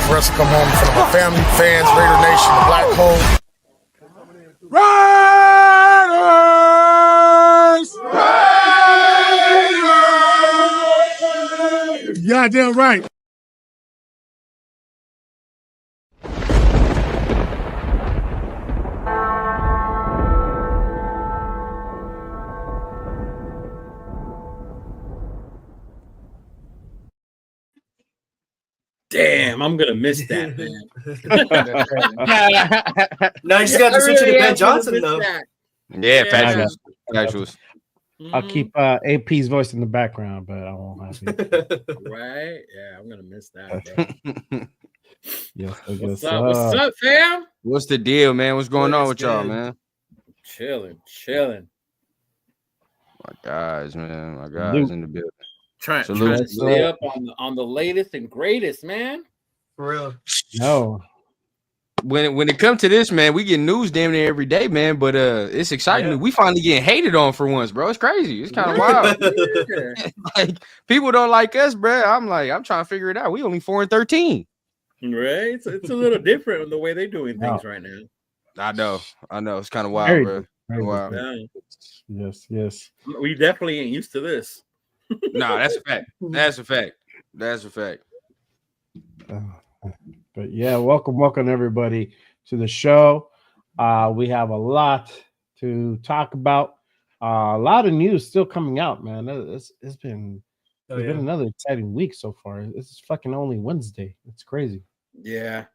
For us to come home in front of my family, fans, Raider Nation, the Black Hole. Raiders! Goddamn right. Damn, I'm gonna miss that, man. No, you just got to switch to Ben Johnson, though. Yeah, factuals. I'll keep AP's voice in the background, but I won't have it. Right? Yeah, I'm gonna miss that, bro. Yes, What's up, fam? What's the deal, man? What's going on with y'all, man? Chilling. My guys, man. My guys in the building. Trying to stay up on the latest and greatest, man. For real. No. When it comes to this, man, we get news damn near every day, man. But it's exciting. Yeah. We finally getting hated on for once, bro. It's crazy. It's kind of wild. Like people don't like us, bro. I'm trying to figure it out. We only 4-13. Right? It's a little different in the way they're doing things right now. I know. It's kind of wild, bro. Wow. Yes. We definitely ain't used to this. No, that's a fact. That's a fact. But yeah, welcome everybody to the show. We have a lot to talk about. A lot of news still coming out, man. It's been another exciting week so far. It's fucking only Wednesday. It's crazy. Yeah.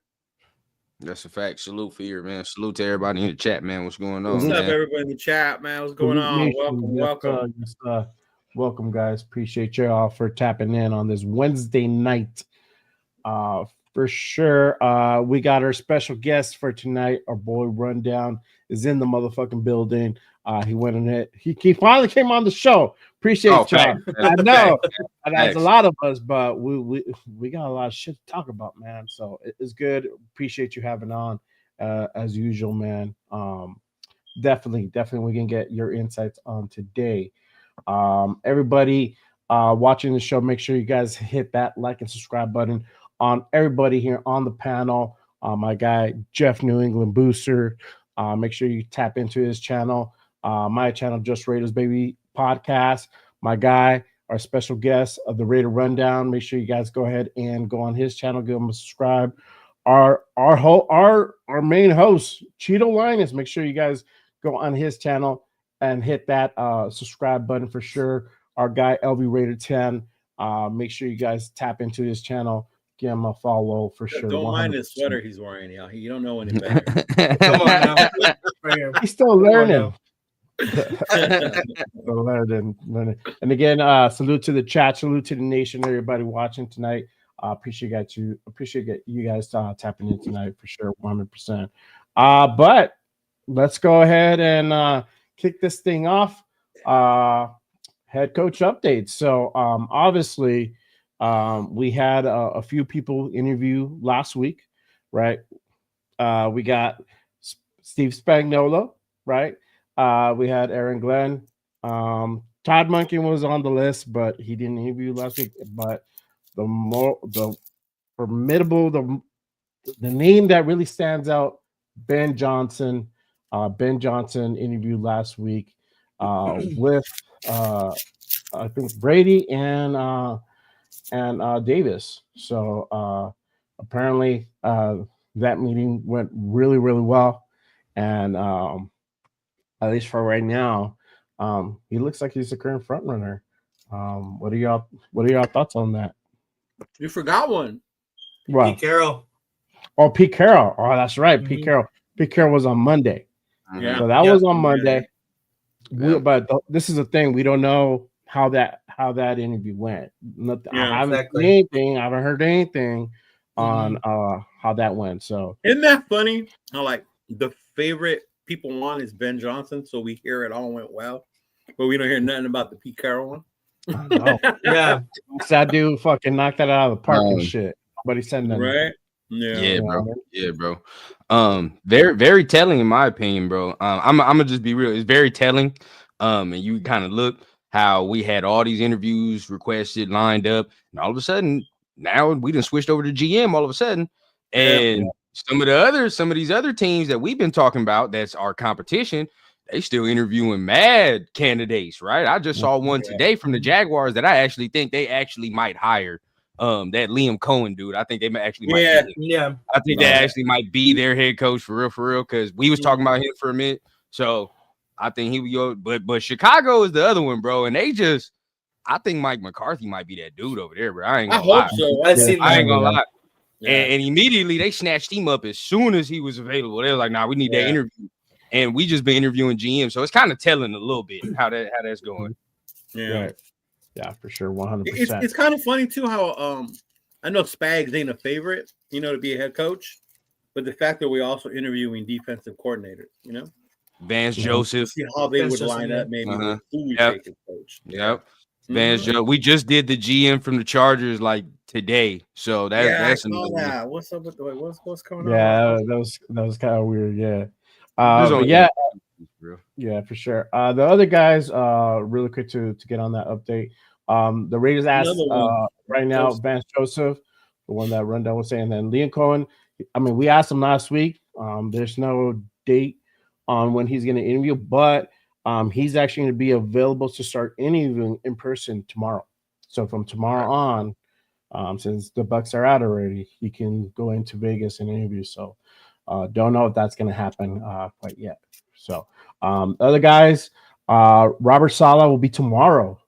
That's a fact. Salute for you, man. Salute to everybody in the chat, man. What's going on? What's up, everybody in the chat, man? What's going on? Welcome. Welcome, guys. Appreciate you all for tapping in on this Wednesday night. For sure. We got our special guest for tonight. Our boy Rundown is in the motherfucking building. He went in it. He finally came on the show. Appreciate y'all. I know that's a lot of us, but we got a lot of shit to talk about, man. So it's good. Appreciate you having on as usual, man. Definitely we can get your insights on today. Everybody watching the show, make sure you guys hit that like and subscribe button on everybody here on the panel. My guy Jeff New England Booster, make sure you tap into his channel, my channel Just Raiders Baby podcast. My guy, our special guest of the Raider Rundown, make sure you guys go ahead and go on his channel, give him a subscribe. Our main host Cheeto Linus, make sure you guys go on his channel and hit that subscribe button for sure. Our guy LV Raider 10, make sure you guys tap into his channel, give him a follow for sure. Don't 100%. Mind his sweater he's wearing, y'all. You don't know any better. Come on now. He's still learning. learning. And again, salute to the chat, salute to the nation, everybody watching tonight. Appreciate you guys tapping in tonight for sure, 100%. But let's go ahead and kick this thing off. Head coach updates. So obviously, we had a few people interview last week, right? We got Steve Spagnuolo, right? We had Aaron Glenn. Todd Monken was on the list, but he didn't interview last week. But the formidable, the name that really stands out, Ben Johnson. Ben Johnson interviewed last week with I think Brady and Davis. So apparently that meeting went really, really well, and at least for right now, he looks like he's the current front runner. What are y'all thoughts on that? You forgot one. Well, Pete Carroll. Oh, Pete Carroll. Oh, that's right. Mm-hmm. Pete Carroll. Pete Carroll was on Monday. Yeah. So that was on Monday. Yeah. But this is the thing. We don't know how that interview went. I haven't seen anything. I haven't heard anything on how that went. So isn't that funny? How like the favorite people want is Ben Johnson, so we hear it all went well, but we don't hear nothing about the Pete Carroll one. Yeah, that dude fucking knocked that out of the park and shit. Nobody said nothing. Right? Yeah, bro. Very, very telling in my opinion, bro. I'm gonna just be real. It's very telling. And you kind of look how we had all these interviews requested, lined up, and all of a sudden, now we done switched over to GM all of a sudden, and some of these other teams that we've been talking about, that's our competition, they still interviewing mad candidates, right? I just saw one today from the Jaguars that I actually think they actually might hire. That Liam Cohen dude, I think they actually might. I think that actually might be their head coach for real, because we was talking about him for a minute. So I think he would go, but Chicago is the other one, bro. And I think Mike McCarthy might be that dude over there, bro. I ain't gonna lie. So. I ain't gonna lie. Yeah. And immediately they snatched him up as soon as he was available. They were like, "Nah, we need that interview." And we just been interviewing GM, so it's kind of telling a little bit how that's going. Yeah. Right. Yeah, for sure, 100%. It's kind of funny too how I know Spags ain't a favorite, to be a head coach, but the fact that we're also interviewing defensive coordinators, Vance Joseph, see how they would line up maybe with who we take as coach. Yep. Vance Joseph. We just did the GM from the Chargers like today, so that's what's up with what's going on? Yeah, that was kind of weird. Yeah. Yeah, for sure. The other guys, really quick to get on that update. The Raiders asked right now, Vance Joseph, the one that Rundown was saying, and then Liam Cohen. I mean, we asked him last week. There's no date on when he's going to interview, but he's actually going to be available to start interviewing in person tomorrow. So from tomorrow on, since the Bucks are out already, he can go into Vegas and interview. So don't know if that's going to happen quite yet. So other guys, Robert Saleh will be tomorrow.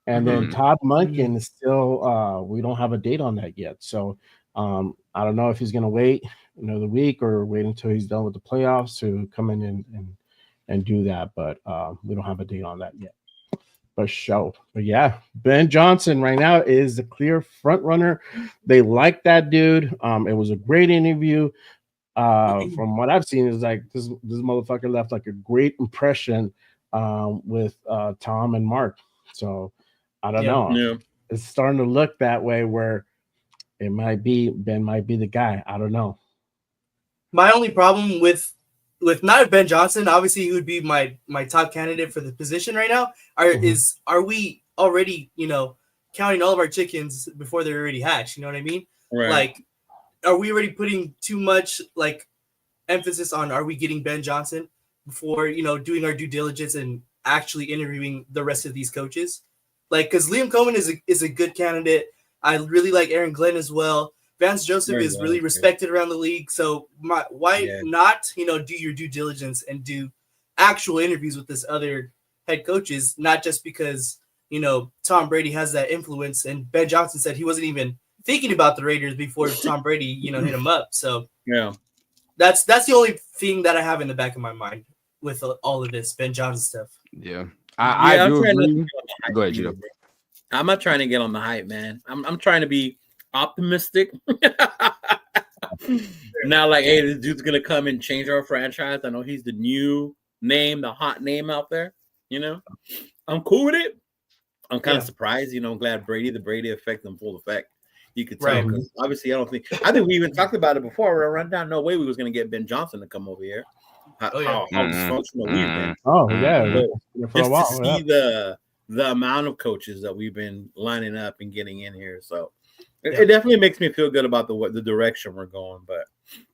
And then Todd Monken is still, we don't have a date on that yet. So I don't know if he's going to wait another week or wait until he's done with the playoffs to come in and do that. But we don't have a date on that yet. But yeah, Ben Johnson right now is the clear front runner. They like that dude. It was a great interview. From what I've seen, is like this motherfucker left like a great impression with Tom and Mark. So I don't know. Yeah. It's starting to look that way where Ben might be the guy. I don't know. My only problem with not Ben Johnson, obviously he would be my top candidate for the position right now. Are we already, counting all of our chickens before they're already hatched? You know what I mean? Right. Like, are we already putting too much emphasis on are we getting Ben Johnson before doing our due diligence and actually interviewing the rest of these coaches? Because Liam Cohen is a good candidate. I really like Aaron Glenn as well. Vance Joseph is really respected around the league. So why not do your due diligence and do actual interviews with this other head coaches? Not just because Tom Brady has that influence, and Ben Johnson said he wasn't even thinking about the Raiders before Tom Brady, hit him up. So that's the only thing that I have in the back of my mind with all of this Ben Johnson stuff. Yeah, I do agree. Go ahead, Gio. I'm not trying to get on the hype, man. I'm trying to be optimistic. Now, like, hey, this dude's gonna come and change our franchise. I know he's the new name, the hot name out there. You know, I'm cool with it. I'm kind of surprised. You know, I'm glad the Brady effect in full effect. You could tell because obviously I think we even talked about it before. We're run down. No way we was gonna get Ben Johnson to come over here. How dysfunctional we've been. Oh yeah, for a while. Just to see the amount of coaches that we've been lining up and getting in here. So it definitely makes me feel good about the direction we're going. But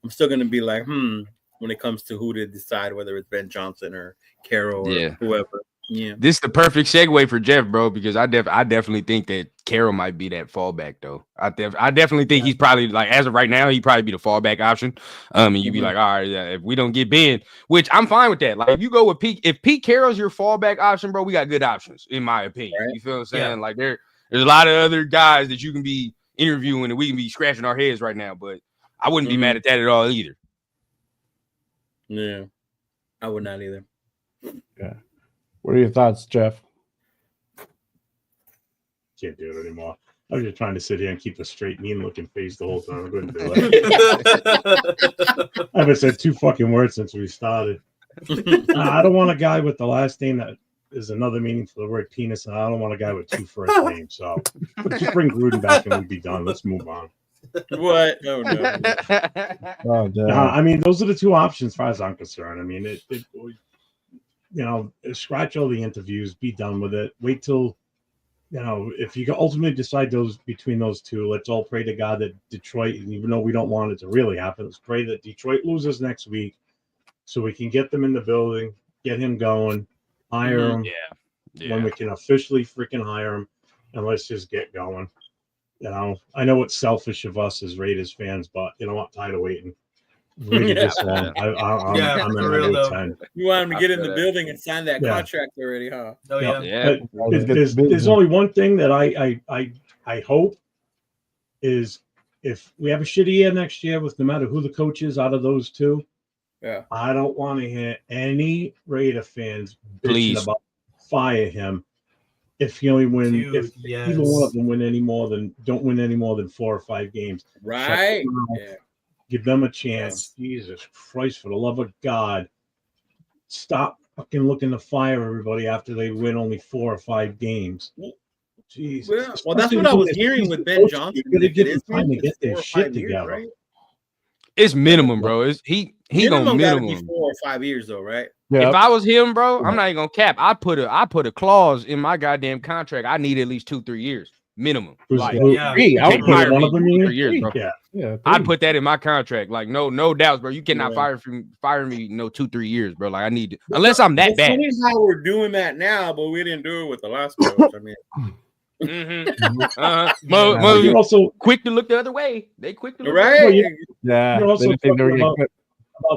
I'm still gonna be like, when it comes to who to decide whether it's Ben Johnson or Carroll or whoever. Yeah, this is the perfect segue for Jeff, bro, because I definitely think that Carroll might be that fallback though. I definitely think he's probably like as of right now, he'd probably be the fallback option. And you'd be like, all right, if we don't get Ben, which I'm fine with that. Like if you go with if Pete Carroll's your fallback option, bro, we got good options in my opinion. Right? You feel what I'm saying? Like there's a lot of other guys that you can be interviewing and we can be scratching our heads right now, but I wouldn't be mad at that at all either. Yeah, I would not either. Yeah. What are your thoughts, Jeff? Can't do it anymore. I was just trying to sit here and keep a straight, mean-looking face the whole time. I couldn't do it. I haven't said 2 fucking words since we started. I don't want a guy with the last name that is another meaning for the word penis, and I don't want a guy with 2 first names. So just bring Gruden back and we'll be done. Let's move on. What? Oh, no. I mean, those are the 2 options as far as I'm concerned. I mean, scratch all the interviews, be done with it. Wait till, if you ultimately decide between those 2, let's all pray to God that Detroit, even though we don't want it to really happen, let's pray that Detroit loses next week so we can get them in the building, get him going, hire him when we can officially freaking hire him, and let's just get going. I know it's selfish of us as Raiders fans, but I'm tired of waiting. This long. I'm for real though. You want him to get in the building and sign that contract already, huh? Oh yeah. There's only one thing that I hope is if we have a shitty year next year with no matter who the coach is out of those 2. Yeah. I don't want to hear any Raider fans bitching about fire him if he only win either one of them don't win any more than 4 or 5 games. Right. Give them a chance. Jesus Christ, for the love of God. Stop fucking looking to fire everybody after they win only 4 or 5 games. Jesus. Well, that's what I was hearing with Ben Johnson. You're going to give them time to get their shit together. Right? It's minimum, bro. He gonna minimum be 4 or 5 years though, right? Yep. If I was him, bro, I'm not even gonna cap. I put a clause in my goddamn contract. I need at least 2-3 years minimum. Like, I would put one of them in years, bro. Yeah, I'd put that in my contract. Like, no doubts, bro. You cannot fire me 2-3 years, bro. Like, I need unless I'm that bad. Funny how we're doing that now, but we didn't do it with the last coach. I mean, you're also quick to look the other way. They quick to look You're also talking about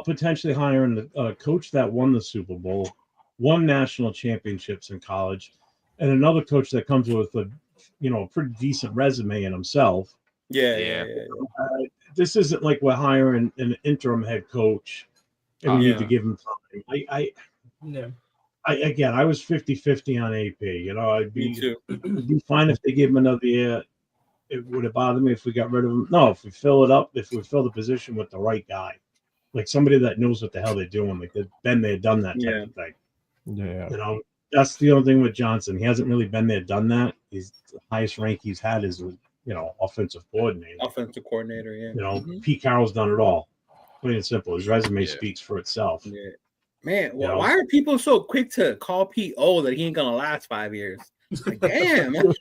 potentially hiring the coach that won the Super Bowl, won national championships in college, and another coach that comes with a pretty decent resume in himself. Yeah. This isn't like we're hiring an interim head coach and we need to give him time. I was 50-50 on AP. I'd be fine if they gave him another year. It would have bothered me if we got rid of him. No, if we fill the position with the right guy, like somebody that knows what the hell they're doing, like they've been there, done that type of thing. Yeah. That's the only thing with Johnson. He hasn't really been there, done that. He's the highest rank he's had is offensive coordinator. Yeah. Pete Carroll's done it all. Plain and simple. His resume speaks for itself. Yeah. Man, why are people so quick to call Pete old that he ain't gonna last 5 years? Like, damn, man.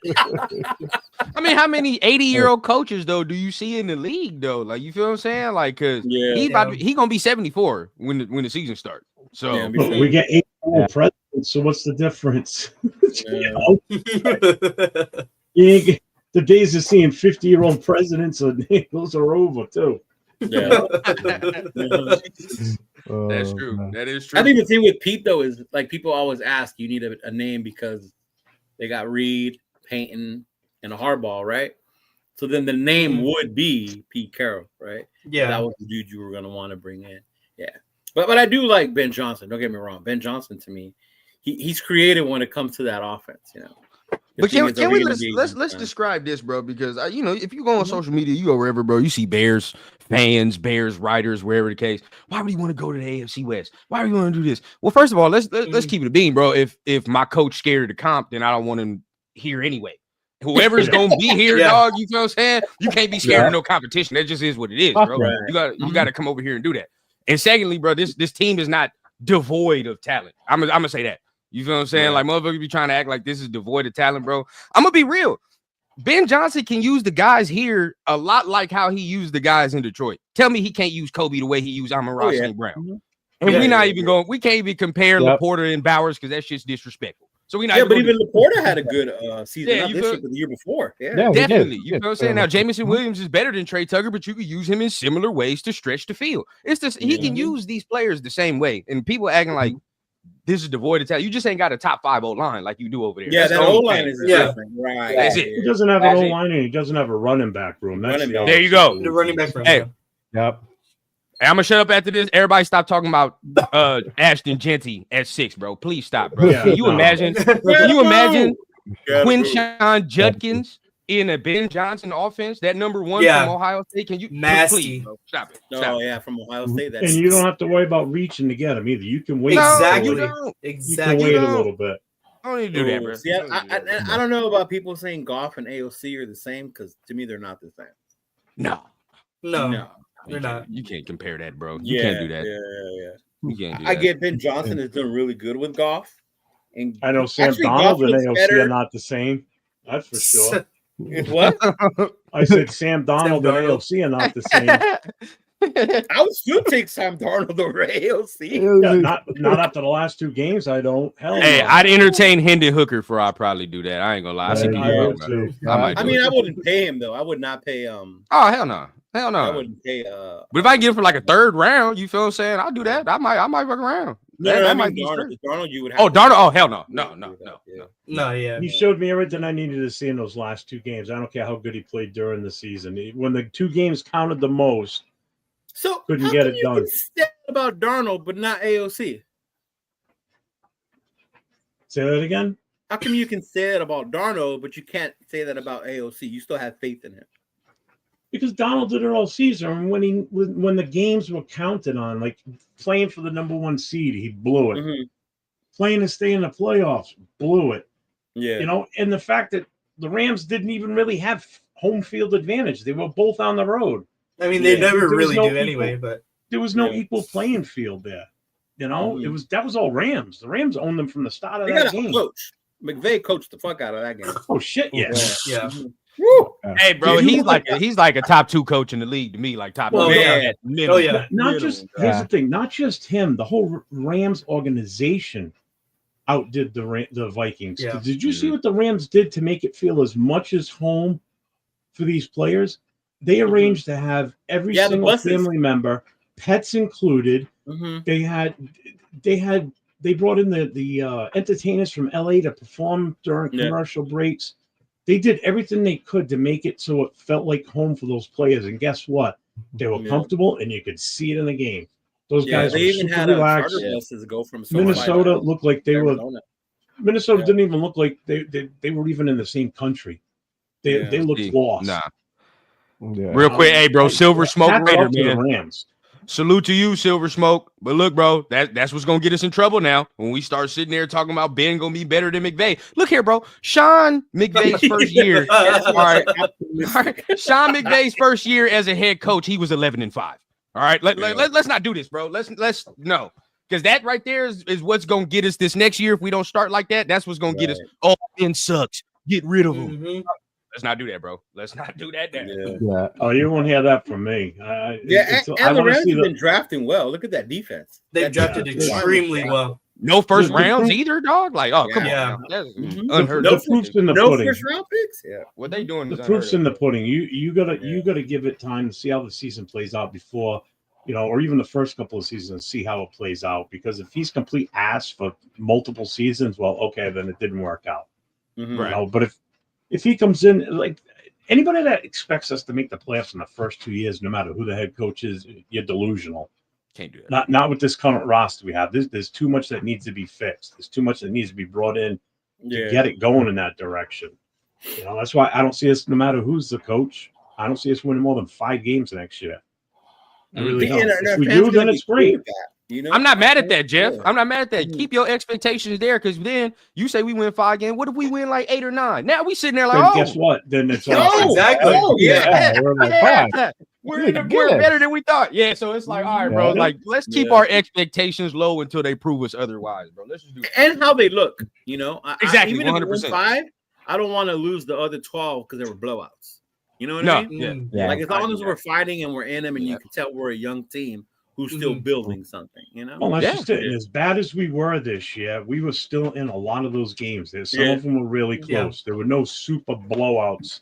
I mean, how many 80-year-old coaches though do you see in the league though? Like, you feel what I'm saying? Like, cause he gonna be 74 when the season starts. So we get 8 presidents. So what's the difference? The days of seeing 50-year-old presidents, those are over too. Yeah. That's true. Man. That is true. I think the thing with Pete though is like people always ask you need a name because they got Reed, Payton, and a Harbaugh, right? So then the name would be Pete Carroll, right? Yeah, that was the dude you were gonna want to bring in. Yeah, but I do like Ben Johnson. Don't get me wrong. Ben Johnson to me, he's creative when it comes to that offense. But thing is, can are we gonna be- let's describe this, bro? Because you know, if you go on social media, you go wherever, bro. You see Bears fans, Bears writers, wherever the case. Why would you want to go to the AFC West? Why do you want to do this? Well, first of all, let's keep it a bean, bro. If my coach scared of the comp, then I don't want him here anyway. Whoever's gonna be here, dog. You feel what I'm saying? You can't be scared of no competition. That just is what it is, bro. Right. You got to come over here and do that. And secondly, bro, this team is not devoid of talent. I'm gonna say that. You feel what I'm saying? Like motherfuckers be trying to act like this is devoid of talent, bro. I'm gonna be real. Ben Johnson can use the guys here a lot like how he used the guys in Detroit. Tell me he can't use Kobe the way he used Amon-Ra St. Brown. And we're not even going. We can't even compare Laporta and Bowers because that shit's disrespectful. So we not. Yeah, but even Laporta had a good season. Not this year, but the year before. Yeah, definitely. You know what I'm saying? Now Jamison Williams is better than Trey Tucker, but you could use him in similar ways to stretch the field. It's just he can use these players the same way, and people acting like this is devoid of talent. You just ain't got a top 5 O-line like you do over there. Yeah, that O-line is different. Right. That's it. He doesn't have an O-line and he doesn't have a running back room. That's there you go. The running back room. Yep. Hey, I'm gonna shut up after this. Everybody stop talking about Ashton Genty at 6, bro. Please stop, bro. Can you imagine? Can you imagine Quinshawn Judkins in a Ben Johnson offense? That number 1 from Ohio State. Can you please, bro, stop it? Oh yeah, from Ohio State. And you don't have to worry about reaching to get him either. You can wait. Exactly. You can wait a little bit. I don't need to do that, bro. See, I don't know about people saying Goff and AOC are the same because to me they're not the same. No. They're not. You can't compare that, bro. You can't do that. Yeah. You can't do that. I get Ben Johnson is doing really good with Goff. And I know Sam Donald and AOC are not the same. That's for sure. What? I said Sam Donald and AOC are not the same. I would still take Sam Darnold over AOC. Yeah, not after the last 2 games. I don't. Hell hey, no. I'd entertain Hendon Hooker for I'd probably do that. I ain't gonna lie. I wouldn't pay him though. I would not pay Oh hell no. Hell no. I wouldn't pay but if I get him for like a 3rd round, you feel what I'm saying? I'll do that. I might work around. Darnold, you would have Darnold. Oh hell no. No. Yeah. He showed me everything I needed to see in those last 2 games. I don't care how good he played during the season. When the 2 games counted the most, so couldn't get it done. Say about Darnold, but not AOC. Say that again. How come you can say that about Darnold, but you can't say that about AOC? You still have faith in him. Because Donald did it all season. And when the games were counted on, like playing for the number 1 seed, he blew it. Mm-hmm. Playing to stay in the playoffs, blew it. Yeah. You know, and the fact that the Rams didn't even really have home field advantage. They were both on the road. I mean, they never really do anyway, but there was no equal playing field there. You know, that was all Rams. The Rams owned them from the start of that game. Coach. McVay coached the fuck out of that game. Oh shit, yes. Yeah. Woo. Hey, bro, he's like a top 2 coach in the league to me, like top 2. Here's the thing, not just him, the whole Rams organization outdid the Vikings. Yeah. Did you see what the Rams did to make it feel as much as home for these players? They arranged to have every single family member, pets included. They brought in the entertainers from LA to perform during commercial breaks. They did everything they could to make it so it felt like home for those players. And guess what? They were comfortable, and you could see it in the game. Those guys were even super had relaxed. Go from Minnesota looked like they were. Minnesota didn't even look like they were even in the same country. They looked lost. Nah. Yeah. Real quick, hey, bro, Silver Smoke Raider, man. Rams. Salute to you, Silver Smoke. But look, bro, that's what's gonna get us in trouble now when we start sitting there talking about Ben gonna be better than McVay. Look here, bro. Sean McVay's first year. All right. Sean McVay's first year as a head coach, he was 11-5. All right. Let's not do this, bro. Let's no. Because that right there is what's gonna get us this next year. If we don't start like that, that's what's gonna get us. Oh, Ben sucks. Get rid of him. Let's not do that, bro. Let's not do that. Yeah. Oh, you won't hear that from me. And the Rams have been drafting well. Look at that defense. They've drafted extremely well. No first rounds either, dog. Like, oh, come on. That's unheard of. The proof's in the pudding. No first round picks. Yeah. What they doing? The proof's in the pudding. You gotta give it time to see how the season plays out before, or even the first couple of seasons, see how it plays out. Because if he's complete ass for multiple seasons, well, okay, then it didn't work out. Right. But if he comes in, like anybody that expects us to make the playoffs in the first 2 years, no matter who the head coach is, you're delusional. Can't do that. Not with this current roster we have. There's too much that needs to be fixed. There's too much that needs to be brought in to get it going in that direction. You know, that's why I don't see us, no matter who's the coach, I don't see us winning more than 5 games next year. I really don't. If we do, then it's great. You know? I'm not mad at that, Jeff. I'm not mad at that. Mhm. Keep your expectations there, because then you say we win 5 games. What if we win like 8 or 9? Now we sitting there like, Then oh, guess what? Then it's all Oh, exactly. Oh, yeah. We're like, yeah. fine. We're Yeah, better than we thought. Yeah, so it's like, all right, bro. Yeah. Like, let's keep our expectations low until they prove us otherwise, bro. Let's just do it. And how they look, you know. Exactly, Even if we win 100%. 5, I don't want to lose the other 12 because they were blowouts. You know what No, I mean? yeah. Yeah. Like as long as Yeah. we're fighting and we're in them, and you can tell we're a young team who's still building something. You know. Well, that's Yeah. just it. And as bad as we were this year, we were still in a lot of those games. Some Yeah. of them were really close. There were no super blowouts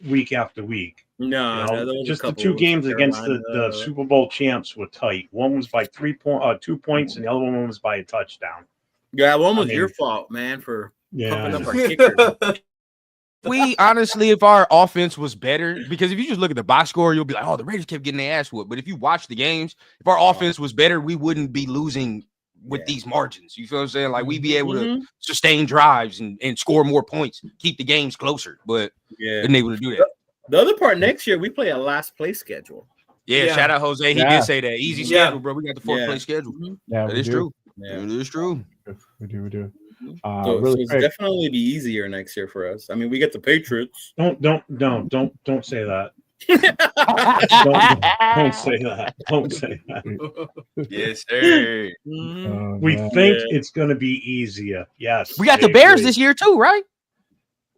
week after week. No, You know, there was a just the couple 2 with games against the Carolina. Super Bowl champs were tight. One was by 2 points, and the other one was by a touchdown. Yeah, one was I mean, your fault, man, for pumping Yeah, up our kicker. We honestly, if our offense was better, because if you just look at the box score, you'll be like, oh, the Raiders kept getting their ass whooped. But if you watch the games, if our offense was better, we wouldn't be losing with these margins. You feel what I'm saying? Like, we'd be able to sustain drives and score more points, keep the games closer. But Yeah. been able to do that. The other part next year, we play a last place schedule. Yeah, Yeah. shout out Jose. He Yeah. did say that. Easy Yeah. schedule, bro. We got the 4th place schedule. Yeah, That we is do. true. Yeah. It is true. We do. So Really it's quick. definitely be easier next year for us. I mean, we get the Patriots. don't say that. Don't say that. Don't say that. Yes, sir. Mhm. We man. think it's going to be easier. Yes, We got the I Bears agree. this year, too, right?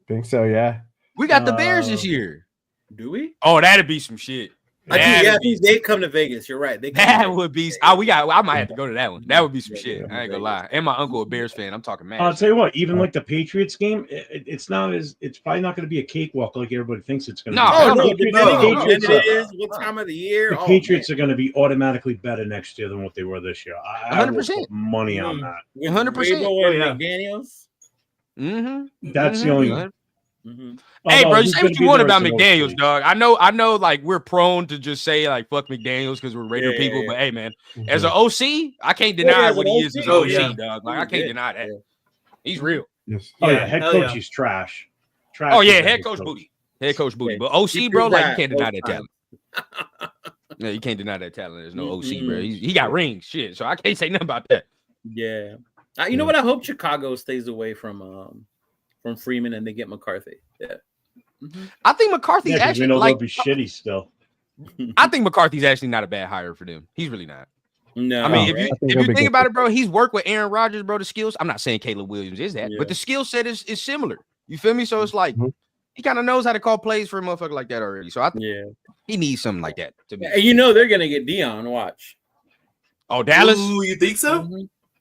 Think so, yeah. We got the Bears this year. Do we? Oh, that'd be some shit. I think, That'd yeah, I be- think they come to Vegas. You're right. They come to That Vegas. would be. I might have to go to that one. That would be some Yeah, shit. yeah, I ain't gonna lie. And my uncle a Bears fan. I'm talking mad. I'll tell you what. Even like the Patriots game, it's probably not going to be a cakewalk like everybody thinks it's going to No, be. Oh, hell no, no. depending The on when Patriots it is, what time of the year. The Patriots are going to be automatically better next year than what they were this year. I will 100%. put money on that. 100%. Oh, yeah. McDaniels. Mm-hmm. That's the only. Mm-hmm. Hey, Although bro, you he's say gonna what be you want there about as an McDaniels, OC. dog. I know, like we're prone to just say like fuck McDaniels because we're Raider Yeah, people. yeah. But hey, man, as an OC, I can't Yeah, deny as what an he is as OC. an Oh, OC, yeah. dog. Like I He can't did. deny that. Yeah. He's real. Yes. Oh Yeah, yeah, head hell coach yeah. is trash. Oh yeah, as a head coach booty. Head coach booty. Yeah. But OC, He bro, proved like you that can't deny both that talent. Yeah, you can't deny that talent. There's no OC, bro. He got rings, shit. So I can't say nothing about that. Yeah. You know what? I hope Chicago stays away from Freeman and they get McCarthy. Yeah. I think McCarthy's Yeah, because we actually know like. they'll be shitty still. I think McCarthy's actually not a bad hire for them. He's really not. No, I mean, right? if think you he'll be think good about for it, bro, he's worked with Aaron Rodgers, bro. The skills. I'm not saying Caleb Williams is that, Yeah. but the skill set is similar. You feel me? So it's like Mhm. he kind of knows how to call plays for a motherfucker like that already. So I think Yeah. he needs something like that to be. And you know they're gonna get Dion. Watch. Oh, Dallas. Ooh, you think so?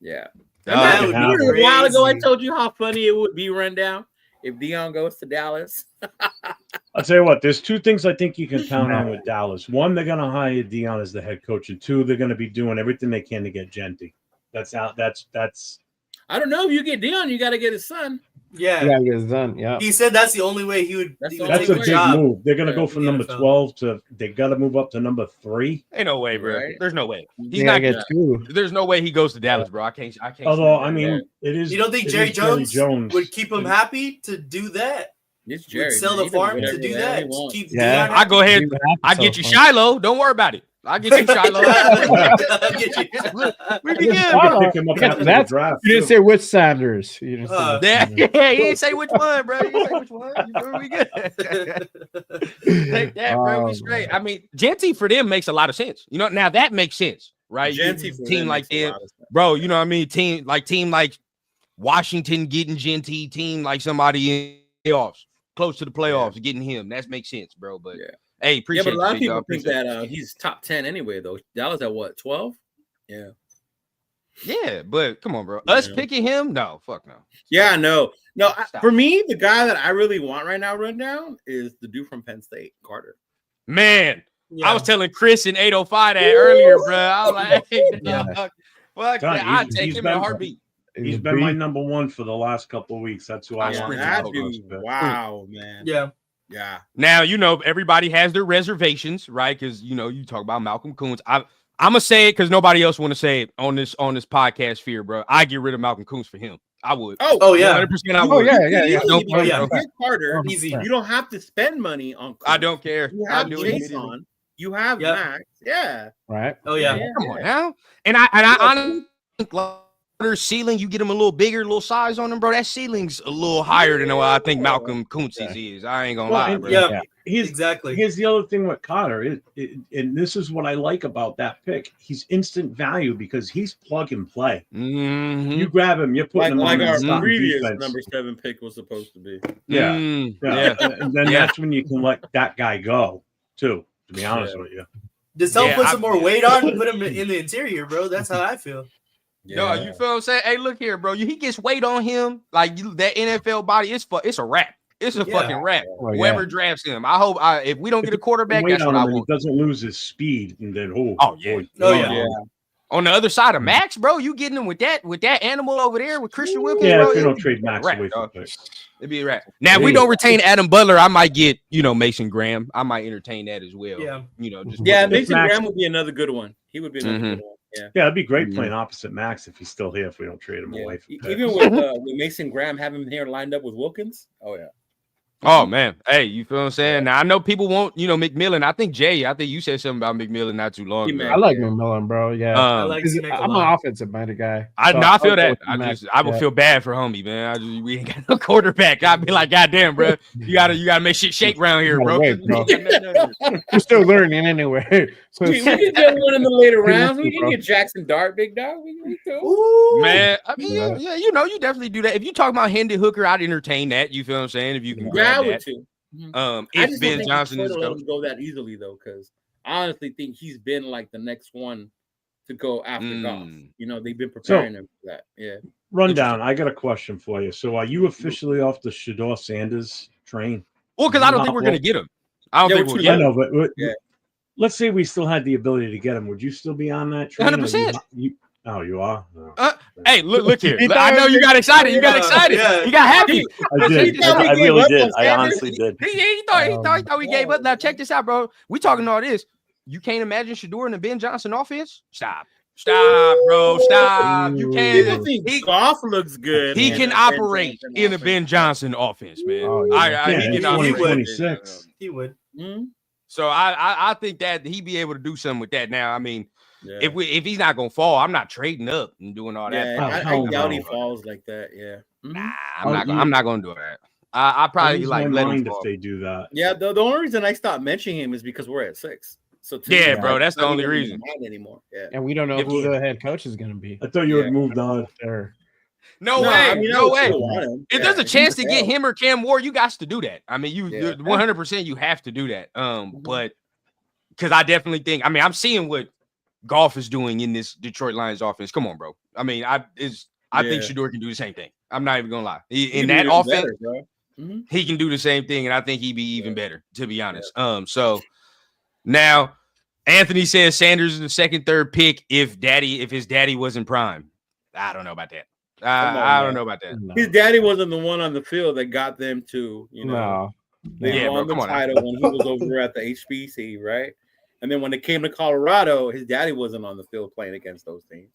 Yeah. That Uh, would Remember be a while ago I crazy. told you how funny it would be run down if Dion goes to Dallas. I'll tell you what, there's 2 things I think you can count on with Dallas. One, they're going to hire Dion as the head coach, and 2, they're going to be doing everything they can to get Genty. That's I don't know if you get Dion, you got to get his son. Yeah. Yeah, it's done. Yeah. He said that's the only way he would That's he the would only take a the big job. move. They're going to Yeah, go from in the number NFL. 12 to they got to move up to number 3. Ain't no way, bro. Right. There's no way. He's You not. gotta get 2. There's no way he goes to Dallas, bro. I can't. Although see I that. mean, it is. You don't think it Jerry is Jones would keep him happy to do that? It's Would Jerry. sell man. the He does farm whatever to do the hell he that? To wants. keep Yeah. Dion I go ahead. See what I happens get so you far. Shiloh. Don't worry about it. I get you Shiloh. Get you. We be Yes, good. Shiloh. pick him up Yeah, after the that's- draft. You didn't too. say which Sanders. You didn't say which Yeah, Sanders. yeah, he didn't say which one, bro. He didn't say which one. You know, we good. Take that, bro. We straight. I mean, Genty for them makes a lot of sense. You know, now that makes sense, right? Genty for team them like makes a them, lot of sense. bro. You know what I mean? Team like Washington getting Genty, team like somebody in playoffs, close to the playoffs, getting him. That makes sense, bro. But Yeah. hey, Yeah, appreciate but a lot of you, big people dog. think Appreciate that he's top 10 anyway, though. Dallas at what, 12? Yeah. Yeah, but come on, bro. Us Yeah. picking him? No, fuck no. Yeah, no. Stop. For me, the guy that I really want right now, run down, is the dude from Penn State, Carter. Man, Yeah. I was telling Chris in 805 that earlier, bro. I was like, hey, Yeah. fuck God, that. I'd he's- take he's him in a been- heartbeat. He's been my number 1 for the last couple of weeks. That's who I Yeah, want. That to dude, go. wow, man. Yeah. Yeah. Now, you know, everybody has their reservations, right? Because, you know, you talk about Malcolm Coons. I'm going to say it because nobody else want to say it on this podcast, Fear, bro. I get rid of Malcolm Coons for him. I would. Oh, yeah. 100% I would. Yeah. Don't You know, care, you bro. get Carter. Easy. You don't have to spend money on. Cook. I don't care. You I have do it Chase immediately. on. You have Yep. Max. Yeah. Right. Oh yeah. Come on now. And I honestly think their ceiling, you get him a little bigger, little size on him, bro. That ceiling's a little higher than what I think Malcolm Kuntz's is. I ain't gonna lie, bro. Yeah. Here's Exactly. Here's the other thing with Cotter, and this is what I like about that pick. He's instant value because he's plug and play. Mhm. You grab him, you're putting him Like on our the starting previous defense. number 7 pick was supposed to be. Yeah. Yeah. And then that's when you can let that guy go too. To be honest with you. Just don't Yeah, put some more weight on and put him in the interior, bro. That's how I feel. No, you feel what I'm saying? Hey, look here, bro. He gets weight on him, like that NFL body. It's a wrap. It's a fucking wrap. Oh, yeah. Whoever drafts him, I hope. If we don't get a quarterback, Wait that's on what I him and he want. doesn't lose his speed, and then Oh, yeah. boy. Oh, yeah. On the other side of Max, bro, you getting him with that animal over there with Christian Wilkins, Yeah, bro. if you don't it'd trade be a Max wrap, away from dog. picks. It'd be a wrap. Now, if we don't retain Adam Butler, I might get Mason Graham. I might entertain that as well. Yeah. Just Yeah, If Mason Max- Graham would be another good one. He would be another good one. Yeah. Yeah, it'd be great Mhm. playing opposite Max if he's still here. If we don't trade him Yeah. away from picks. Even with Mason Graham having him here lined up with Wilkins. Oh yeah. Oh man, hey, you feel what I'm saying? Now I know people want McMillan. I think you said something about McMillan not too long ago. I like McMillan, bro. Yeah. I like Smack a I'm an lot. offensive minded guy. I So feel I'll that. go with I would feel bad for homie, man. We ain't got no quarterback. I'd be like, God damn, bro, you gotta make shit shake around here, You bro. gotta wait, You're still learning anyway. So We can get one in the later rounds. We Bro. can get Jackson Dart, big dog. We cool. Ooh. Man, I mean, Yeah. yeah, you definitely do that. If you talk about Hendon Hooker, I'd entertain that. You feel what I'm saying? If you can Yeah, I grab would that. too. If I just don't Ben think Johnson is Detroit will let coach. him go that easily though, because I honestly think he's been like the next one to go after golf. You know, they've been preparing him for that. Yeah. Rundown. I got a question for you. So, are you officially off the Shador Sanders train? Well, because I don't think we're gonna get him. I don't Yeah, think we're we'll too get I him. know, but Yeah. let's say we still had the ability to get him. Would you still be on that train? 100%. Oh, you are. Oh. Hey, look here. He I know you got excited. You got Yeah, excited. yeah. You got happy. I did. He thought we I gave really up did. on I Sanders. honestly did. He thought we gave up. Now check this out, bro. We talking all this. You can't imagine Shador in the Ben Johnson offense? Stop, bro. Stop. You People can't. think golf looks good. He in can a Ben operate Johnson in a offense. Ben Johnson offense, man. Oh, yeah. Yeah, He in can operate. 2026. He would. Mhm. So I think that he'd be able to do something with that. Now, I mean, Yeah. if he's not gonna fall, I'm not trading up and doing all that. Yeah, I hell doubt he no. falls like that. Yeah. Mhm. Nah, Oh, I'm not gonna do that. I probably Lose like my let him mind fall. if they do that. Yeah, the only reason I stopped mentioning him is because we're at 6. So to Yeah, me, bro, it's that's the not only even in reason. my mind anymore. Yeah. And we don't know If who he- the head coach is going to be. I thought you Yeah. had moved on. Sure. No No, way, I mean, I no would way. still want him. If Yeah, there's a he's chance to get hell. him or Cam Ward, you guys to do that. I mean, Yeah. 100% you have to do that. But because I definitely think, I mean, I'm seeing what Golf is doing in this Detroit Lions offense. Come on, bro. I mean, I think Yeah. Shador can do the same thing. I'm not even gonna lie. He In can that do even offense, better, bro. Mhm. he can do the same thing, and I think he'd be even better, to be honest. So now Anthony says Sanders is the second, third pick if his daddy wasn't prime. I don't know about that. I don't know about that. No. His daddy wasn't the one on the field that got them to, No. they Yeah, bro, won the come on now. title when he was over at the HBC, right? And then when it came to Colorado, his daddy wasn't on the field playing against those teams.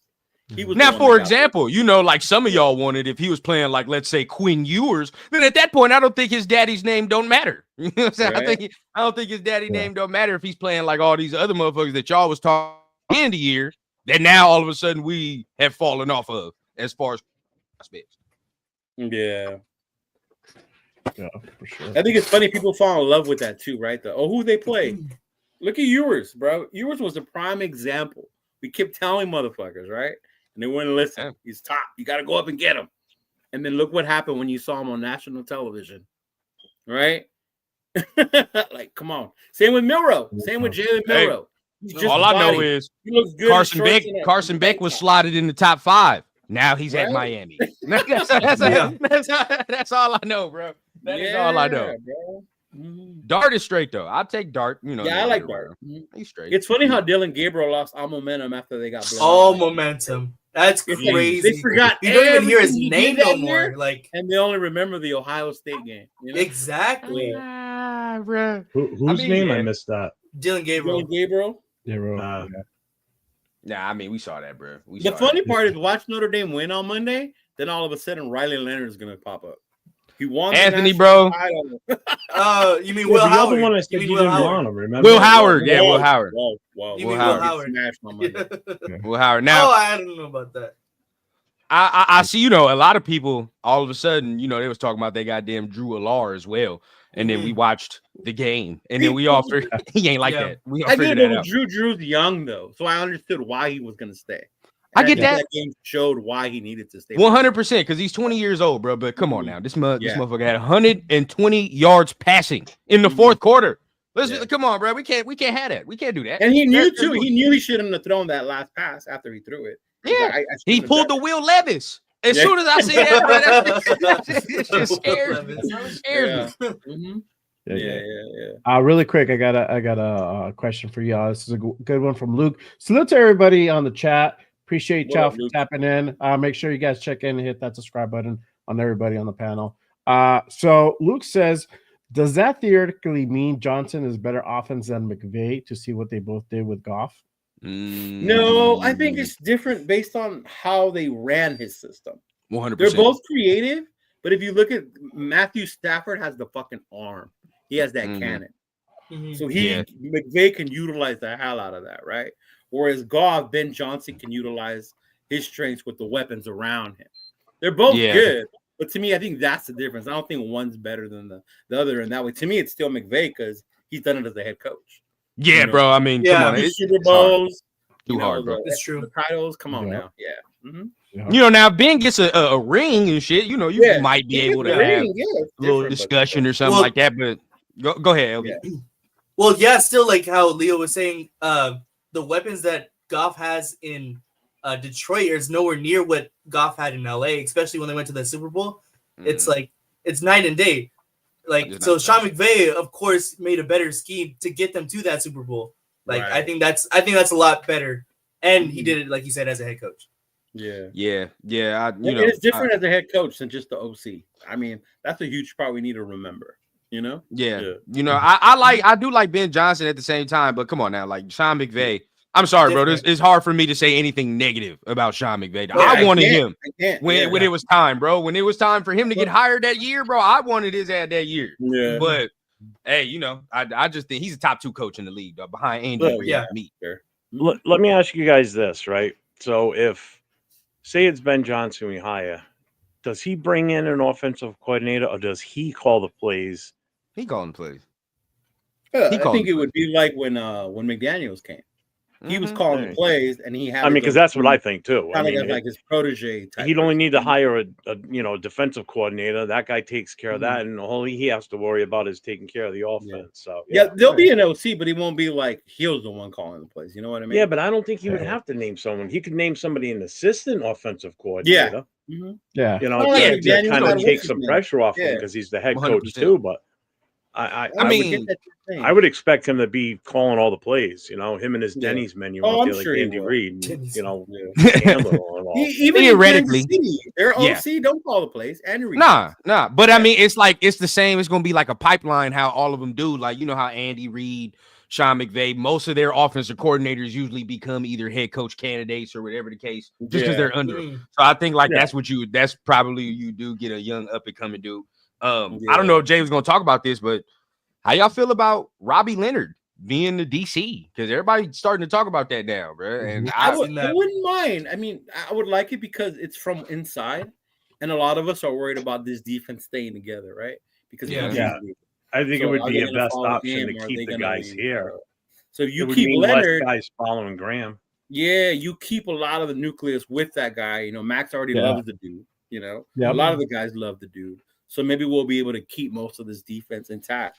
He was the Now, one for that got them. example, like some of y'all wanted if he was playing like, let's say, Quinn Ewers, then at that point, I don't think his daddy's name don't matter. You know what I'm saying? Right. I don't think his daddy name don't matter if he's playing like all these other motherfuckers that y'all was talking in the year that now all of a sudden we have fallen off of as far as prospects. Yeah. Yeah, for sure. I think it's funny people fall in love with that too, right? Who they play. Look at Ewers, bro. Ewers was a prime example. We kept telling motherfuckers, right? And they wouldn't listen. Yeah. He's top. You got to go up and get him. And then look what happened when you saw him on national television, right? Like, come on. Same with Milrow. Same with Jalen Hey, Milrow. He's just All I know body. is He looks good. in Carson shorts Beck. and a- Carson Beck was slotted in the top 5. Now he's at Right? Miami. That's all I know, bro. That is all I know. Bro. Mhm. Dart is straight though. I'll take Dart. Yeah, I no like matter Dart. what. Mhm. He's straight. It's funny how Dylan Gabriel lost all momentum after they got blown All out. momentum. That's It's like crazy. they forgot You don't even hear his everything he name did no that more. year, Like and they only remember the Ohio State game. You know? exactly. Bro. Whose mean, name? I yeah. missed that. Dylan Gabriel. Dylan Gabriel. Yeah, bro. Uh, Nah, I mean, we saw that, bro. The funny part is watch Notre Dame win on Monday, then all of a sudden Riley Leonard is gonna pop up. He won Anthony, the bro. title. You mean Will the Howard? other one I said you didn't Howard? want him, remember? Will Howard. Yeah, Will Howard. Whoa. You Will mean Howard. Will Howard? Smashed on Monday. Will Howard. Now, I don't know about that. I see, you know, a lot of people all of a sudden, you know, they was talking about they goddamn Drew Alar as well. And then we watched the game. And then we all figured he ain't like that. We all figured that out. Drew's young though, so I understood why he was gonna stay. I get that. That game showed why he needed to stay. 100%, because he's 20 years old, bro. But come on now. This motherfucker had 120 yards passing in the fourth quarter. Come on, bro. We can't have that. We can't do that. And he knew too. He knew he shouldn't have thrown that last pass after he threw it. Yeah, he pulled the Will Levis. As soon as I see that, bro, it just scares me. It scares me. Yeah. Really quick, I got a question for y'all. This is a good one from Luke. Salute to everybody on the chat. Appreciate y'all for tapping in. Make sure you guys check in and hit that subscribe button on everybody on the panel. So Luke says, does that theoretically mean Johnson is better offense than McVay to see what they both did with Goff? No, I think it's different based on how they ran his system. 100%. They're both creative, but if you look at Matthew Stafford has the fucking arm. He has that cannon. So McVay can utilize the hell out of that, right? Whereas Goff, Ben Johnson can utilize his strengths with the weapons around him. They're both good, but to me, I think that's the difference. I don't think one's better than the other in that way. To me, it's still McVay because he's done it as a head coach. Yeah, you know? Bro. I mean, come on. It's Super Bowls. Too hard, bro. It's true. The titles, come on now. Yeah. You know, now if Ben gets a ring and shit, you know, you might be able to have a little discussion or something like that. But go ahead, LB. Well, still like how Leo was saying, the weapons that Goff has in Detroit is nowhere near what Goff had in LA, especially when they went to the Super Bowl. It's like it's night and day. Like so, Sean McVay, of course, made a better scheme to get them to that Super Bowl. Like I think that's a lot better, and he did it like you said as a head coach. It's different as a head coach than just the OC. I mean, that's a huge part we need to remember. You know? You know, I do like Ben Johnson at the same time, but come on now, like Sean McVay. I'm sorry, bro. It's hard for me to say anything negative about Sean McVay. I wanted him when it was time, bro. When it was time for him to get hired that year, bro, I wanted his ad that year. Yeah. But hey, you know, I just think he's a top 2 coach in the league, though, behind Andy Reid and me. Let me ask you guys this, right? So if say it's Ben Johnson we hire, does he bring in an offensive coordinator or does he call the plays? He calling the plays. I think it would be like when McDaniels came. He was calling the plays, and he had. I mean, because that's what I think too. I mean, like his protege. He'd only need to hire a defensive coordinator. That guy takes care of that, and all he has to worry about is taking care of the offense. So there'll be an OC, but he won't be like he's the one calling the plays. You know what I mean? Yeah, but I don't think he would have to name someone. He could name somebody an assistant offensive coordinator. You know, to kind of take some pressure off him because he's the head coach too. But I mean, I would expect him to be calling all the plays. You know, him and his Denny's menu, like Andy Reid. You know, even theoretically, their OC don't call the plays. Andy Reid. Nah. But I mean, it's like it's the same. It's gonna be like a pipeline. How all of them do. Like you know how Andy Reid, Sean McVay, most of their offensive coordinators usually become either head coach candidates or whatever the case, just because they're under them. So I think like that's probably you do get a young up and coming dude. I don't know if Jay was going to talk about this, but how y'all feel about Robbie Leonard being the DC? Because everybody's starting to talk about that now, bro. And I wouldn't mind. I mean, I would like it because it's from inside, and a lot of us are worried about this defense staying together, right? Because I think it would be a best option to keep the guys here. So you keep Leonard, guys following Graham. Yeah, you keep a lot of the nucleus with that guy. You know, Max already loves the dude. You know, a lot of the guys love the dude. So maybe we'll be able to keep most of this defense intact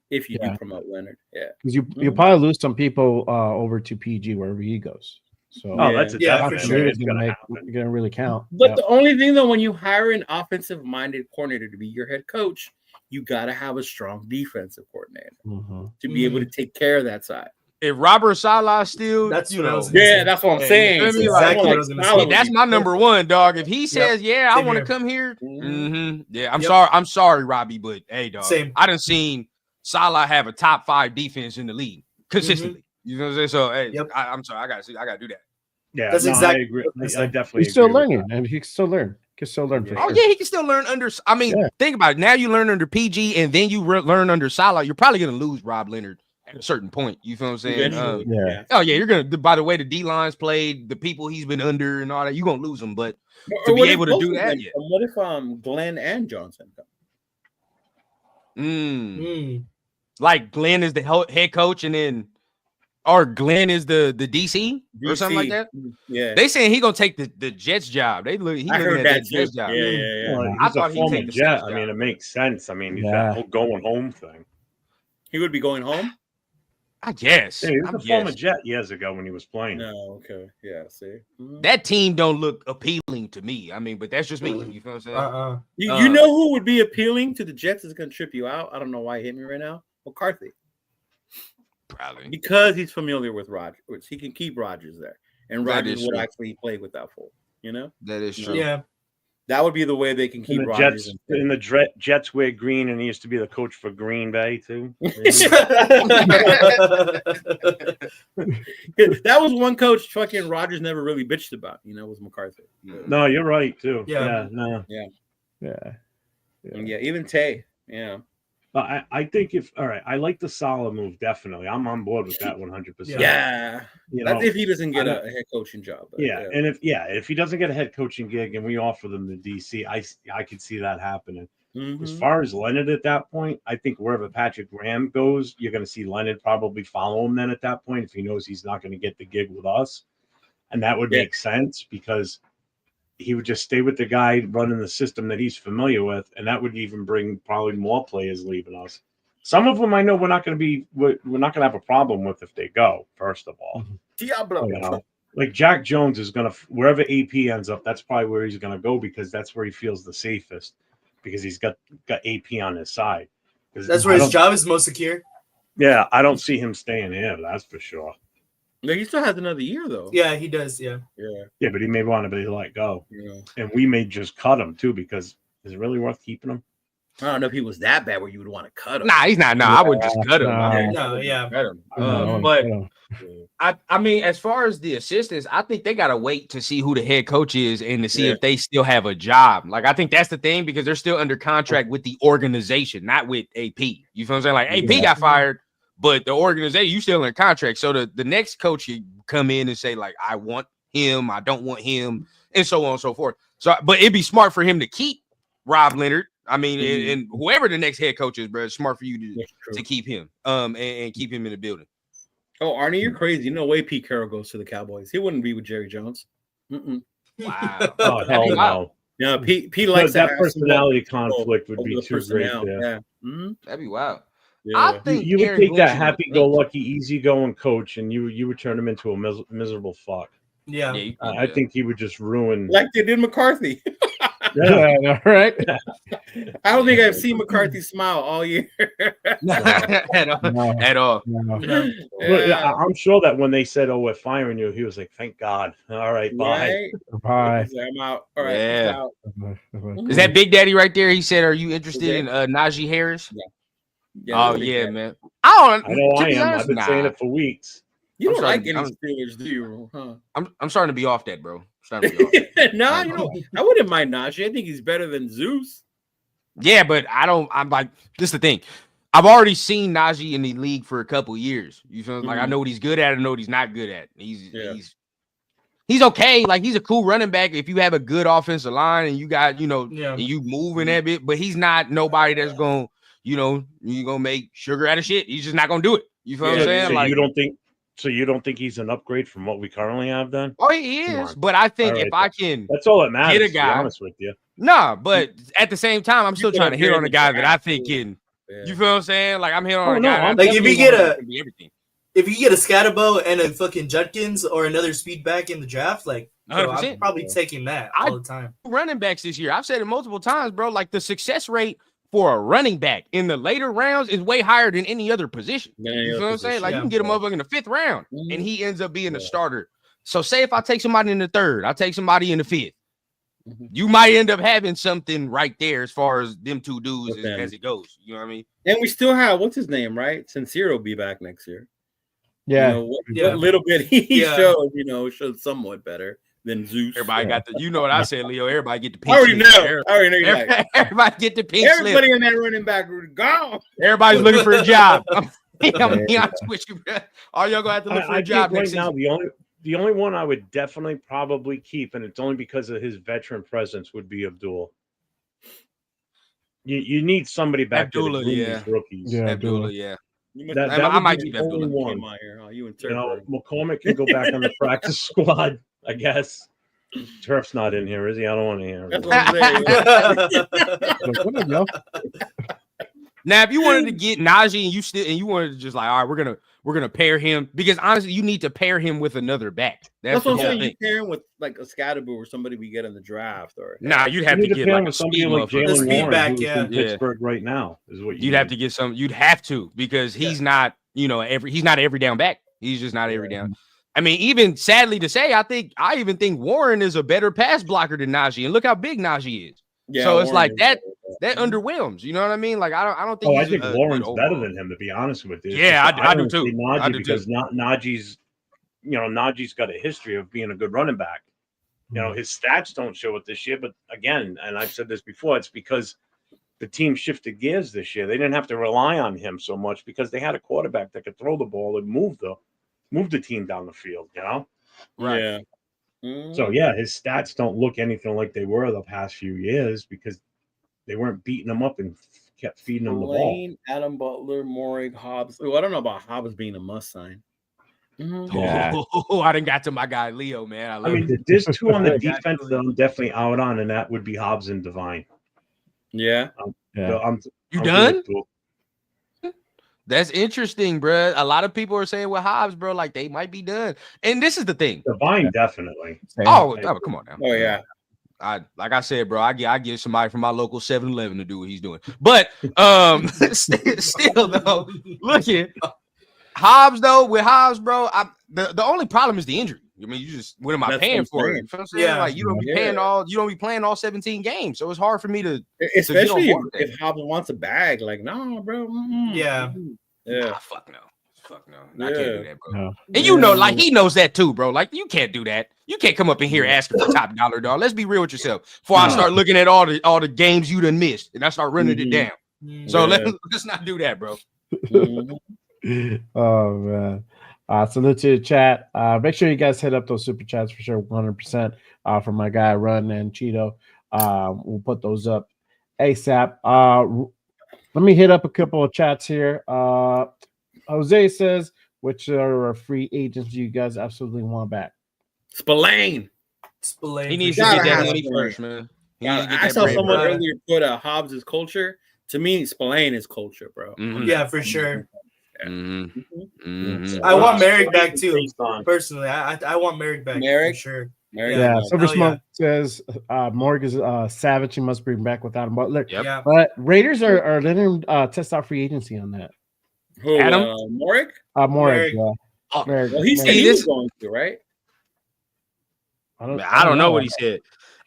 if you do promote Leonard. Yeah, because you'll probably lose some people over to PG wherever he goes. So that's a definite. For sure. It's gonna really count. But the only thing though, when you hire an offensive-minded coordinator to be your head coach, you got to have a strong defensive coordinator to be able to take care of that side. If Robert Saleh still, that's that's what I'm saying. That's my number one, dog. If he says, I want to come here, I'm sorry, Robbie, but hey, dog, I done seen Saleh have a top 5 defense in the league consistently. You know what I'm saying? So hey, I'm sorry, I gotta do that. Yeah, That's no, exactly I agree. what I I said. definitely He's still agree with learning, that. and he can still learn. He can still learn for Oh sure. yeah, he can still learn under. I mean, Yeah. think about it. Now you learn under PG, and then you learn under Salah. You're probably gonna lose Rob Leonard at a certain point. You feel what I'm saying? Eventually, yeah. Oh yeah, you're gonna. By the way, the D lines played, the people he's been under, and all that, you're gonna lose him. But to Or be what if able to both do of that, them yeah. come? What if Glenn and Johnson come? Like Glenn is the head coach, and then or Glenn is the DC or something like DC. that. Yeah, They saying he gonna take the Jets job. He I looking heard at that that too. Jets job. Yeah. Well, I he's a thought he'd former take the Jet. Saints I mean, job. it makes sense. I mean, he's Yeah. that whole going home thing. He would be going home. I guess. Yeah, he was I'm a former guessing. Jet years ago when he was playing. No, okay, yeah. See, That team don't look appealing to me. I mean, but that's just me. You feel what I'm saying? you know who would be appealing to the Jets is going to trip you out. I don't know why he hit me right now. McCarthy, Probably. because he's familiar with Rodgers. He can keep Rodgers there, and That Rodgers is would true. actually play with that full. You know, That is true. Yeah. that would be the way they can keep And the Rodgers. Jets, and the Jets wear green, and he used to be the coach for Green Bay too. That was one coach fucking Rodgers never really bitched about. Was McCarthy. No, you're right too. Yeah. Yeah. Yeah, even Tay. Yeah. I think I like the Salah move. Definitely, I'm on board with that 100%. Yeah. That's if he doesn't get a head coaching job. But And if he doesn't get a head coaching gig and we offer them the DC, I could see that happening. As far as Leonard at that point, I think wherever Patrick Graham goes, you're going to see Leonard probably follow him then at that point if he knows he's not going to get the gig with us. And that would make sense because he would just stay with the guy running the system that he's familiar with, and that would even bring probably more players leaving us. Some of them I know we're not going to have a problem with if they go, first of all. Diablo. Like Jack Jones is going to, wherever AP ends up, that's probably where he's going to go because that's where he feels the safest because he's got AP on his side. That's where his job is most secure. Yeah, I don't see him staying here, that's for sure. No, he still has another year though. Yeah, he does. Yeah, but he may want to be let go. Yeah. And we may just cut him too because is it really worth keeping him? I don't know if he was that bad where you would want to cut him. Nah, he's not. No, I would just cut him. Yeah. But I mean, as far as the assistants, I think they gotta wait to see who the head coach is and to see if they still have a job. Like, I think that's the thing because they're still under contract with the organization, not with AP. You feel what I'm saying? Like, AP got fired, but the organization, you still in contract. So the next coach you come in and say, like, I want him, I don't want him, and so on and so forth. So, but it'd be smart for him to keep Rob Leonard. I mean, and whoever the next head coach is, bro, it's smart for you to keep him, and keep him in the building. Oh, Arnie, you're crazy. No way Pete Carroll goes to the Cowboys. He wouldn't be with Jerry Jones. Wow. Oh, hell no. Yeah, Pete likes that personality conflict would be too great there. Yeah. That'd be wild. Yeah. I think you would Aaron take that Glenn happy-go-lucky, easy-going coach, and you would turn him into a miserable fuck. Yeah. I think he would just ruin. Like they did McCarthy. Yeah, right. I don't think I've seen McCarthy smile all year. at all. No. But I'm sure that when they said, "Oh, we're firing you," he was like, "Thank God." All right, bye. Right? Bye. I'm out. All right. Yeah. Out. Is that Big Daddy right there? He said, "Are you interested in Najee Harris?" Yeah, Oh yeah, man. I know I am. Honest, I've been saying it for weeks. You don't I'm like starting- any Steelers, do you? Huh? I'm starting to be off that, bro. Starting to be off that. No, I wouldn't mind Najee. I think he's better than Zeus. Yeah, but I'm like, this is the thing. I've already seen Najee in the league for a couple years. You feel like I know what he's good at, I know what he's not good at. He's okay. Like, he's a cool running back if you have a good offensive line and you got, and you moving that bit, but he's not nobody that's going, you're gonna make sugar out of shit. He's just not gonna do it. You feel what I'm saying? So like, you don't think he's an upgrade from what we currently have then? Oh, he is, but I think if I can that's all that matters, get a guy, to be honest with you. Nah, but at the same time, I'm still trying to hit on a guy that I think can. You feel what I'm saying? Like, I'm hitting on a guy. Like, if you get a Scatterbo and a fucking Judkins or another speed back in the draft, like, I'm probably taking that all the time. Running backs this year, I've said it multiple times, bro. Like, the success rate for a running back in the later rounds is way higher than any other position. You know what I'm saying? Like, you can get a motherfucker in the 5th round, and he ends up being a starter. So, say if I take somebody in the 3rd, I take somebody in the 5th. You might end up having something right there as far as them two dudes as it goes. You know what I mean? And we still have, what's his name, right? Sincere will be back next year. Yeah. You know, what little bit he showed, showed somewhat better than Zeus. Everybody got the, you know what I said, Leo. Everybody get the pink I already slip. know. I already know. Everybody get the pink slip. Everybody in that running back room gone. Everybody's looking for a job. I'm honest with you, bro. All y'all gonna have to look for a job next right season. now. The only one I would definitely probably keep, and it's only because of his veteran presence, would be Abdul. You need somebody back Abdullah, there to groom these rookies. Yeah, Abdullah, yeah. I might keep Abdullah. You McCormick can go back on the practice squad, I guess. Turf's not in here, is he? I don't want to hear him. That's what I'm saying. Now, if you wanted to get Najee and you wanted to just like, all right, we're gonna pair him, because honestly, you need to pair him with another back. That's what I'm saying. You pair him with like a Scatterboo or somebody we get in the draft, or you'd have to get like a somebody like Jalen Warren, back, who's in Pittsburgh right now. Is what you'd have to get some. You'd have to, because he's not, he's not every down back. He's just not every down. I mean, even sadly to say, I even think Warren is a better pass blocker than Najee, and look how big Najee is. Yeah, so it's Warren like that underwhelms. You know what I mean? Like I don't think. I think Warren's better than him, to be honest with you. Yeah, I do too. Because Najee's, Najee's got a history of being a good running back. His stats don't show it this year, but again, and I've said this before, it's because the team shifted gears this year. They didn't have to rely on him so much because they had a quarterback that could throw the ball and move the team down the field. Right. Yeah. So his stats don't look anything like they were the past few years because they weren't beating him up and kept feeding him the ball. Adam Butler, Morig, Hobbs. Oh, I don't know about Hobbs being a must sign. Yeah. Oh, I didn't got to my guy Leo, man. I mean, there's two on the defense that I'm definitely out on, and that would be Hobbs and Devine. Yeah. I'm done? That's interesting, bro. A lot of people are saying with Hobbs, bro, like they might be done. And this is the thing. Devine, definitely. Oh, come on now. Oh, yeah. Like I said, bro, I get somebody from my local 7-Eleven to do what he's doing. But still though, look here. Hobbs, though, with Hobbs, bro, the only problem is the injury. I mean, you just what am I paying for it? You know what I'm saying? Like you don't be playing all 17 games. So it's hard for me to especially if Hobbs wants a bag. Like, no, bro. Yeah. Fuck no. I can't do that, bro. No. And like he knows that too, bro. Like you can't do that. You can't come up in here asking for top dollar, dog. Let's be real with yourself. Before I start looking at all the games you done missed and I start running it down. So let's not do that, bro. Oh man. Salute to the chat. Make sure you guys hit up those super chats for sure. 100% for my guy Run and Cheeto. We'll put those up ASAP. Let me hit up a couple of chats here. Jose says, which are free agents you guys absolutely want back? Spillane. He needs to get that money first, man. I saw someone earlier put Hobbs' culture. To me, Spillane is culture, bro. Mm-hmm. Yeah, for sure. Mm-hmm. Mm-hmm. I want Merrick back too. Personally, I want Merrick back. Merrick, for sure. Yeah. Silver Smoke says Morg is savage. He must bring back without him. Butler. Yep. Yeah. But Raiders are letting him test out free agency on that. Who? Adam Morg. Morg. Well, he said he was going to, right? I don't know what he said.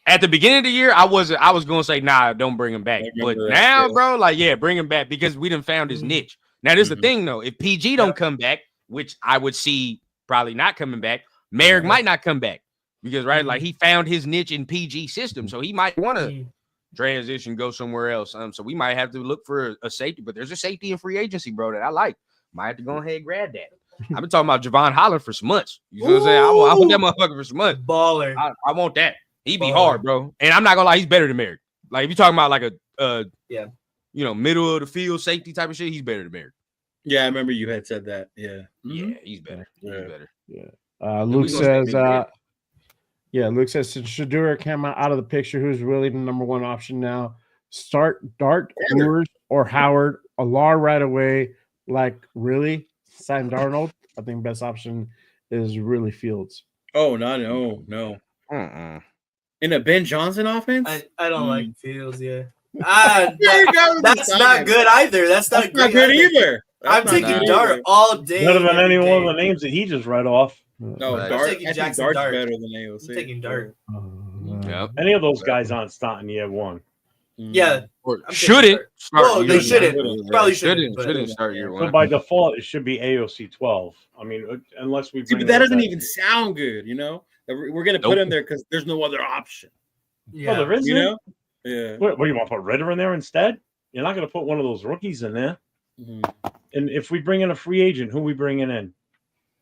At the beginning of the year, I was gonna say, nah, don't bring him back. But now, bro, like, yeah, bring him back because we done found his niche. Now, this is the thing, though. If PG don't come back, which I would see probably not coming back, Merrick might not come back because, right, like he found his niche in PG system, so he might want to transition, go somewhere else. So we might have to look for a safety, but there's a safety in free agency, bro, that I like. Might have to go ahead and grab that. I've been talking about Javon Holland for some months. You know what I'm saying? I want that motherfucker for some months. Baller. I want that. He'd be hard, bro. And I'm not gonna lie, he's better than Merrick. Like if you're talking about like middle of the field safety type of shit, he's better than Merrick. Yeah, I remember you had said that. Yeah. Yeah, he's better. He's better. Yeah. Luke says since Shadura came out of the picture, who's really the number one option now? Start Dart, Brewers, or Howard. Alar right away. Like, really? Sam Darnold? I think best option is really Fields. Oh, no. In a Ben Johnson offense? I don't like Fields, that's not good either. That's not good either. I'm taking Dart all day. Better than any one of the names that he just read off. No, Dart. I think Dart's better than AOC. I'm taking Dart. Any of those guys aren't starting year one. Yeah. Or I'm shouldn't sure. start. Well, they year shouldn't. one. Probably shouldn't, but- Shouldn't start year So one. by default, it should be AOC 12. I mean, unless we See, bring but that those doesn't back. even sound good, you know. We're gonna put Nope. him there because there's no other option. Yeah. Well, there isn't. You know? Yeah. What do you want to put Ritter in there instead? You're not going to put one of those rookies in there. Mhm. And if we bring in a free agent, who we bringing in?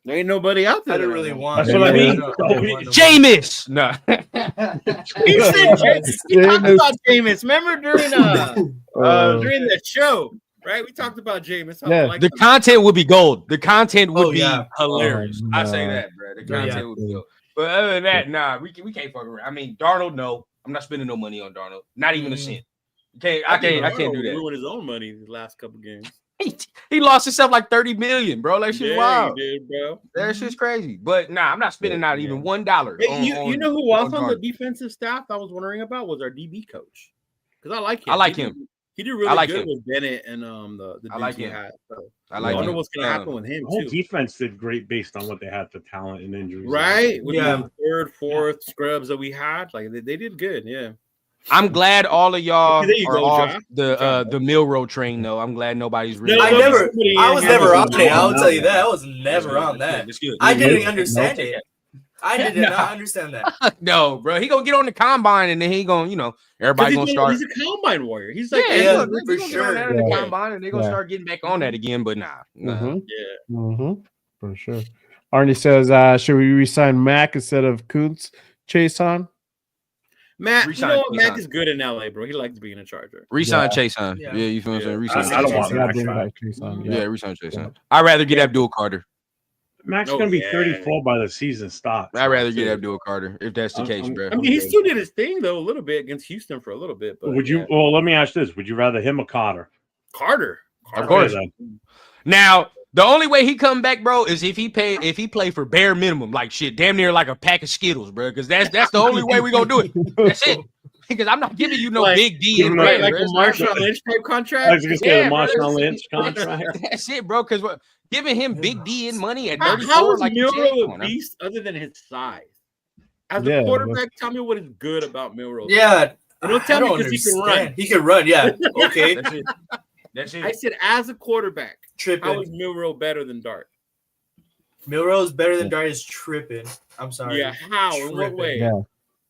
There ain't nobody out there. I didn't that really I know. want. That's what I mean. Jameis. No. He said we talked about Jameis. Remember during the show, right? We talked about Jameis. Yeah. Like The content would be gold. The content would Oh, be yeah. hilarious. Oh, I say no. that, bro. The Yeah. content would be gold. But other than that, nah, we can't fuck around. I mean, Darnold, no. I'm not spending no money on Darnold. Not even a cent. I can't do that. Ruin his own money these last couple games. He lost himself like 30 million, bro. That shit's wild. he did, bro. That shit's crazy. But nah, I'm not spending not even $1. Hey, you know who else on the Darnold. defensive staff I was wondering about was our DB coach. Because I like him. I like him. He did really I like good him. with Bennett and the I like dudes he him. had. So I I like wonder him. what's gonna happen with him The whole too. defense did great based on what they had for talent and injuries. Right? With Yeah. the third, fourth scrubs that we had, like they did good. Yeah. I'm glad all of y'all There you are go, off Josh. the Milrow train, though. I'm glad nobody's really. No, I Somebody was in here never was on it. I'll on tell you that. that. I was never on that. It's good. I didn't Nope. understand Nope. it. I did not understand that. No, bro. He gonna get on the combine and then he gonna, everybody gonna start. He's a combine warrior. He's like, Yeah, yeah, he's gonna for get on sure. that in the Yeah. combine and they're gonna Yeah. start getting back on that again. But nah. Mhm. yeah. Mhm. For sure. Arnie says, should we resign Mac instead of Kuntz? Chase on? Matt, Resign, you know what? resign. Mac is good in LA, bro. He likes being a Charger. Resign Yeah. Chase on. Yeah. Yeah, you feel what I'm saying? Resign. I don't Chase want on. Yeah, Mac bring back. back Chase on. Yeah, Yeah. resign Chase on. I'd rather get Abdul Carter. Mac's Oh, going to be yeah. 34 by the season starts. I'd rather get Abdul Carter if that's the case, bro. I mean, he still did his thing though a little bit against Houston for a little bit. But Would you? yeah. Well, let me ask this: would you rather him or Carter? Carter? Of course. Okay, then. Now, the only way he come back, bro, is if he play for bare minimum, like shit, damn near like a pack of Skittles, bro. Because that's the only way we gonna do it. That's it. Because I'm not giving you no Like- big D and Right, bread, Like bro. a It's not- Marshawn Lynch type I contract. was going to say Yeah, the bro, Marshawn that's- Lynch contract. That's it, bro. Because giving him big D in money at How 34, is like you said, Milrow come a on now. beast other than his size? As Yeah, a quarterback, tell me what is good about Milrow. Yeah. And don't tell I me don't because he can understand. run. He can run, yeah. Okay. That's it. That's it. I said, as a quarterback, how Tripping. is Milrow better than Dart? Milrose better than Dart is tripping. I'm sorry. Yeah, how? In what Tripping. way? Yeah.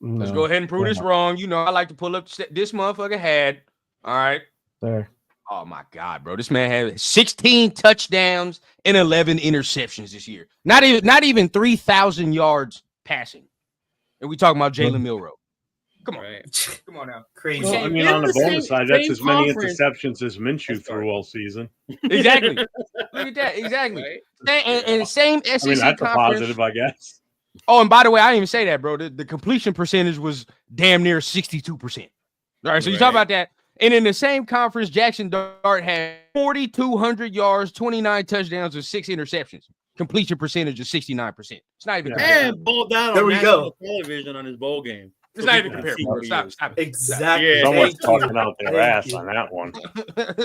Let's No. go ahead and prove this wrong. You know, I like to pull up this motherfucker had. All right. There. Oh my God, bro. This man had 16 touchdowns and 11 interceptions this year. Not even 3,000 yards passing. And we talking about Jalen Milrow. Come on. Right. Come on now. Crazy. Well, I mean, They're on the the bonus same- side, that's same as many conference. interceptions as Minshew That's threw all season. Exactly. Look at that. Exactly. Right? And same SEC I mean, that's a conference. positive, I guess. Oh, and by the way, I didn't even say that, bro. The completion percentage was damn near 62%. All right, so you talk Right. about that. And in the same conference, Jackson Dart had 4,200 yards, 29 touchdowns, and 6 interceptions. Completion percentage is 69%. It's not even Yeah. comparable. And balled out There on we national go. television on his bowl game. It's So not people even can see comparable. what he Stop. is. Stop. Exactly. Yeah. Someone's Thank you. talking out their Thank ass you. on that one.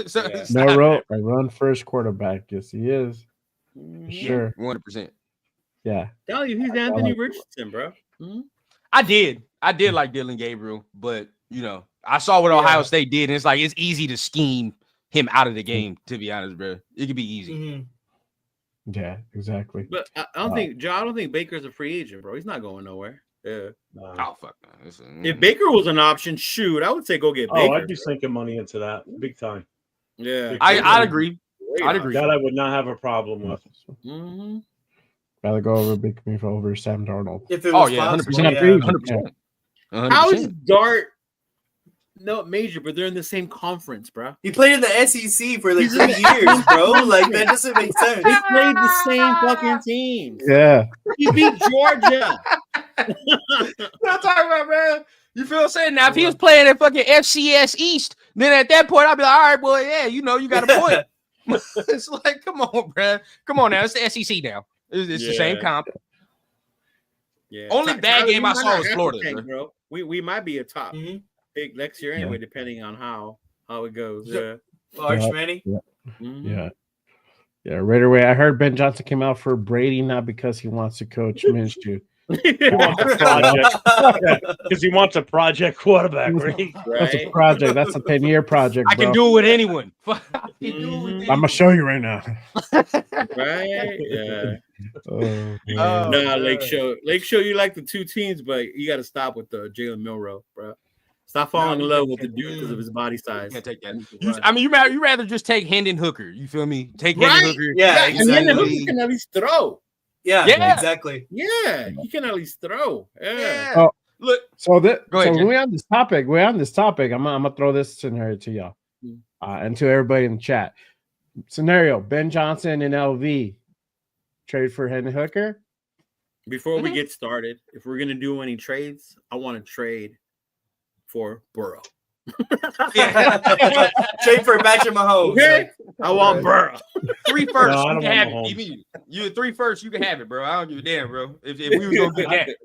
So, Yeah. stop Milrow, it. a run first quarterback. Yes, he is. Mhm. For sure. 100%. Yeah. Tell you, he's Anthony Richardson, bro. Mhm. I did like Dylan Gabriel, but I saw what Ohio State did, and it's easy to scheme him out of the game. To be honest, bro, it could be easy. Mhm. Yeah, exactly. But I don't think, Joe, I don't think Baker's a free agent, bro. He's not going nowhere. Yeah. Oh fuck! No. If Baker was an option, shoot, I would say go get Baker. Oh, I'd be sinking money into that big time. Yeah. I'd agree. Great I'd agree. That I would not have a problem with. Mhm. Rather go over Big Me for over Sam Darnold. If it Oh was yeah, possible, 100%. yeah. 100%. How is Dart not major, but they're in the same conference, bro? He played in the SEC for like 3 years, bro. Like that doesn't make sense. They played the same fucking teams. Yeah. He beat Georgia. What I'm talking about, man. You feel what I'm saying? Now, if he was playing at fucking FCS East, then at that point, I'd be like, all right, boy, yeah, you got a point. It's like, come on, bro. Come on now. It's the SEC now. It's the same Yeah. comp. Yeah. Only bad Tyler, game we I might saw not was have to Florida, tank, bro. We might be a top Mhm. pick next year anyway, depending on how it goes. Yeah. Arch Yeah. Manning. Mhm. Yeah. Yeah. Right away. I heard Ben Johnson came out for Brady, not because he wants to coach Minshew. He wants a project because he wants a project quarterback, right? That's a project. That's a 10-year project, I bro. can do it with anyone. I can do it with I'm anyone. gonna show you right now. Right? Yeah. Oh, Oh, Nah, man. Lake Show, you like the two teams, but you got to stop with the Jalen Milroe, bro. Stop falling in love with the dude because of his body size. Can't take that. And he can You, run. I mean, you rather just take Hendon Hooker. You feel me? Take Hendon Right? Hooker. Yeah, And then exactly. Hooker can at least throw. Yeah, Yeah. exactly. Yeah, he can at least throw. Yeah. Yeah. Oh. Look, So that Go ahead, so Jay. we're on this topic. I'm gonna throw this scenario to y'all and to everybody in the chat. Scenario: Ben Johnson and LV trade for Hendon Hooker. Before we get started, if we're gonna do any trades, I want to trade for Burrow. Trade for Patrick Mahomes. Okay, I want Burrow. 3 first, No, I you don't can have want it. Mahomes. Immediately. You 3 first, you can have it, bro. I don't give a damn, bro. If we was gonna get that,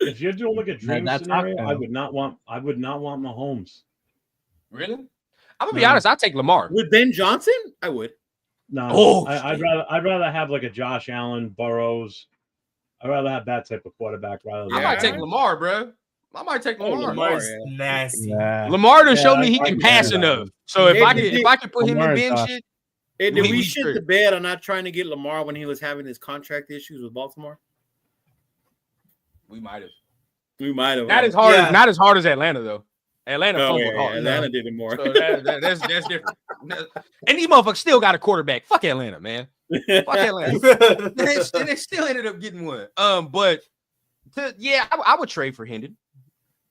If you're doing like a dream that's scenario, hot, I would not want Mahomes. really, I'm gonna be No. honest. I take Lamar. With Ben Johnson, I would. No, Oh, I'd rather have like a Josh Allen, Burrows. I'd rather have that type of quarterback rather than I might Yeah. take Lamar, bro. I might take Oh, Lamar. Lamar. Lamar's yeah. nasty. Yeah. Lamar done Yeah, showed me he I can can pass do that. enough. So if Yeah, I could put him in Lamar is Ben awesome. shit, Hey, did We we straight. shit the bed on not trying to get Lamar when he was having his contract issues with Baltimore? we might have. We might have. Not as hard Yeah. as not as hard as Atlanta though. Atlanta Oh, fumbled yeah, hard. Atlanta did it more. So that's different. And these motherfuckers still got a quarterback. Fuck Atlanta, man. Fuck Atlanta. And they still ended up getting one. But I would trade for Hendon.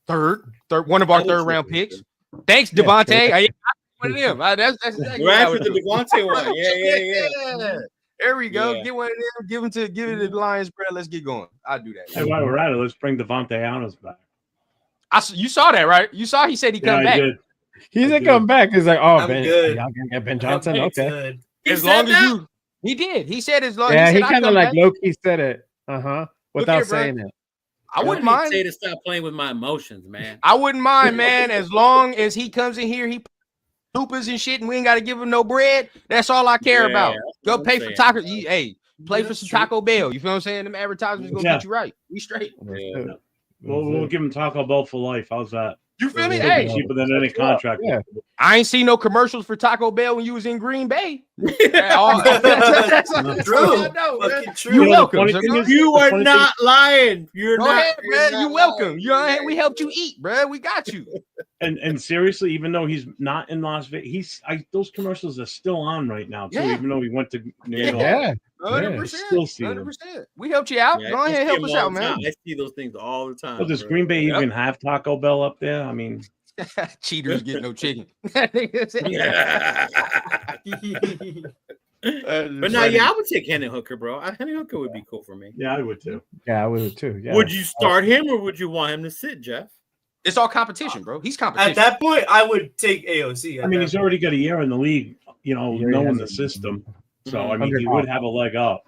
Third, one of our I would third trade round for picks. Hendon. Thanks, Yeah, Devontae. I one of them. That's exactly what I Right would for the do. Devontae one. Yeah. There we go. Yeah. Get one of them. Give it to the Lions, bro. Let's get going. I'll do that. Hey, while we're at it, let's bring Devontae Adams back. You saw that, right? You saw he said he Yeah, come I back. did. He I didn't do. come back. He's like, oh, I'm Ben, good. y'all gonna get Ben Johnson? It's Okay. good. He As said long as that? you, he did. He said as long. Yeah, he said, "I kind of come like back." low key said it. Without here, bro. saying it. I Why wouldn't did he mind. say to stop playing with my emotions, man. I wouldn't mind, man, as long as he comes in here, he hoopers and shit, and we ain't got to give him no bread. That's all I care Yeah, about. that's Go what I'm pay for saying, taco. bro. Hey, play for some Taco Bell. You feel what I'm saying? Them advertisements gonna Yeah. get you right. We straight. Yeah. We'll give him Taco Bell for life. How's that? You feel me? It'll Hey, be cheaper than any contract. Yeah. I ain't seen no commercials for Taco Bell when you was in Green Bay. That's True. all I know, man. Fucking true. You the welcome. funny So thing go is- You The are funny not lying. You're Go not. ahead, man. not You welcome. lying. You know, hey, we helped you eat, bro. We got you. And seriously, even though he's not in Las Vegas, those commercials are still on right now too. Yeah. Even though he went to New Yeah. York. Yeah. 100%. still see them. 100%. We helped you out. Yeah, Go I ahead, see help them us all out, the man. time. I see those things all the time. Well, does bro. Green Bay Yep. even have Taco Bell up there? I mean, Cheaters get no chicken. Yeah. But now, yeah, I would take Hendon Hooker, bro. Hendon Hooker would be cool for me. yeah, I would too. Yeah, I would too. Yeah. Would you start him or would you want him to sit, Jeff? It's all competition, bro. He's competition. At that point, I would take AOC. I mean, he's already got a year in the league, knowing the system. So I mean, he would have a leg up.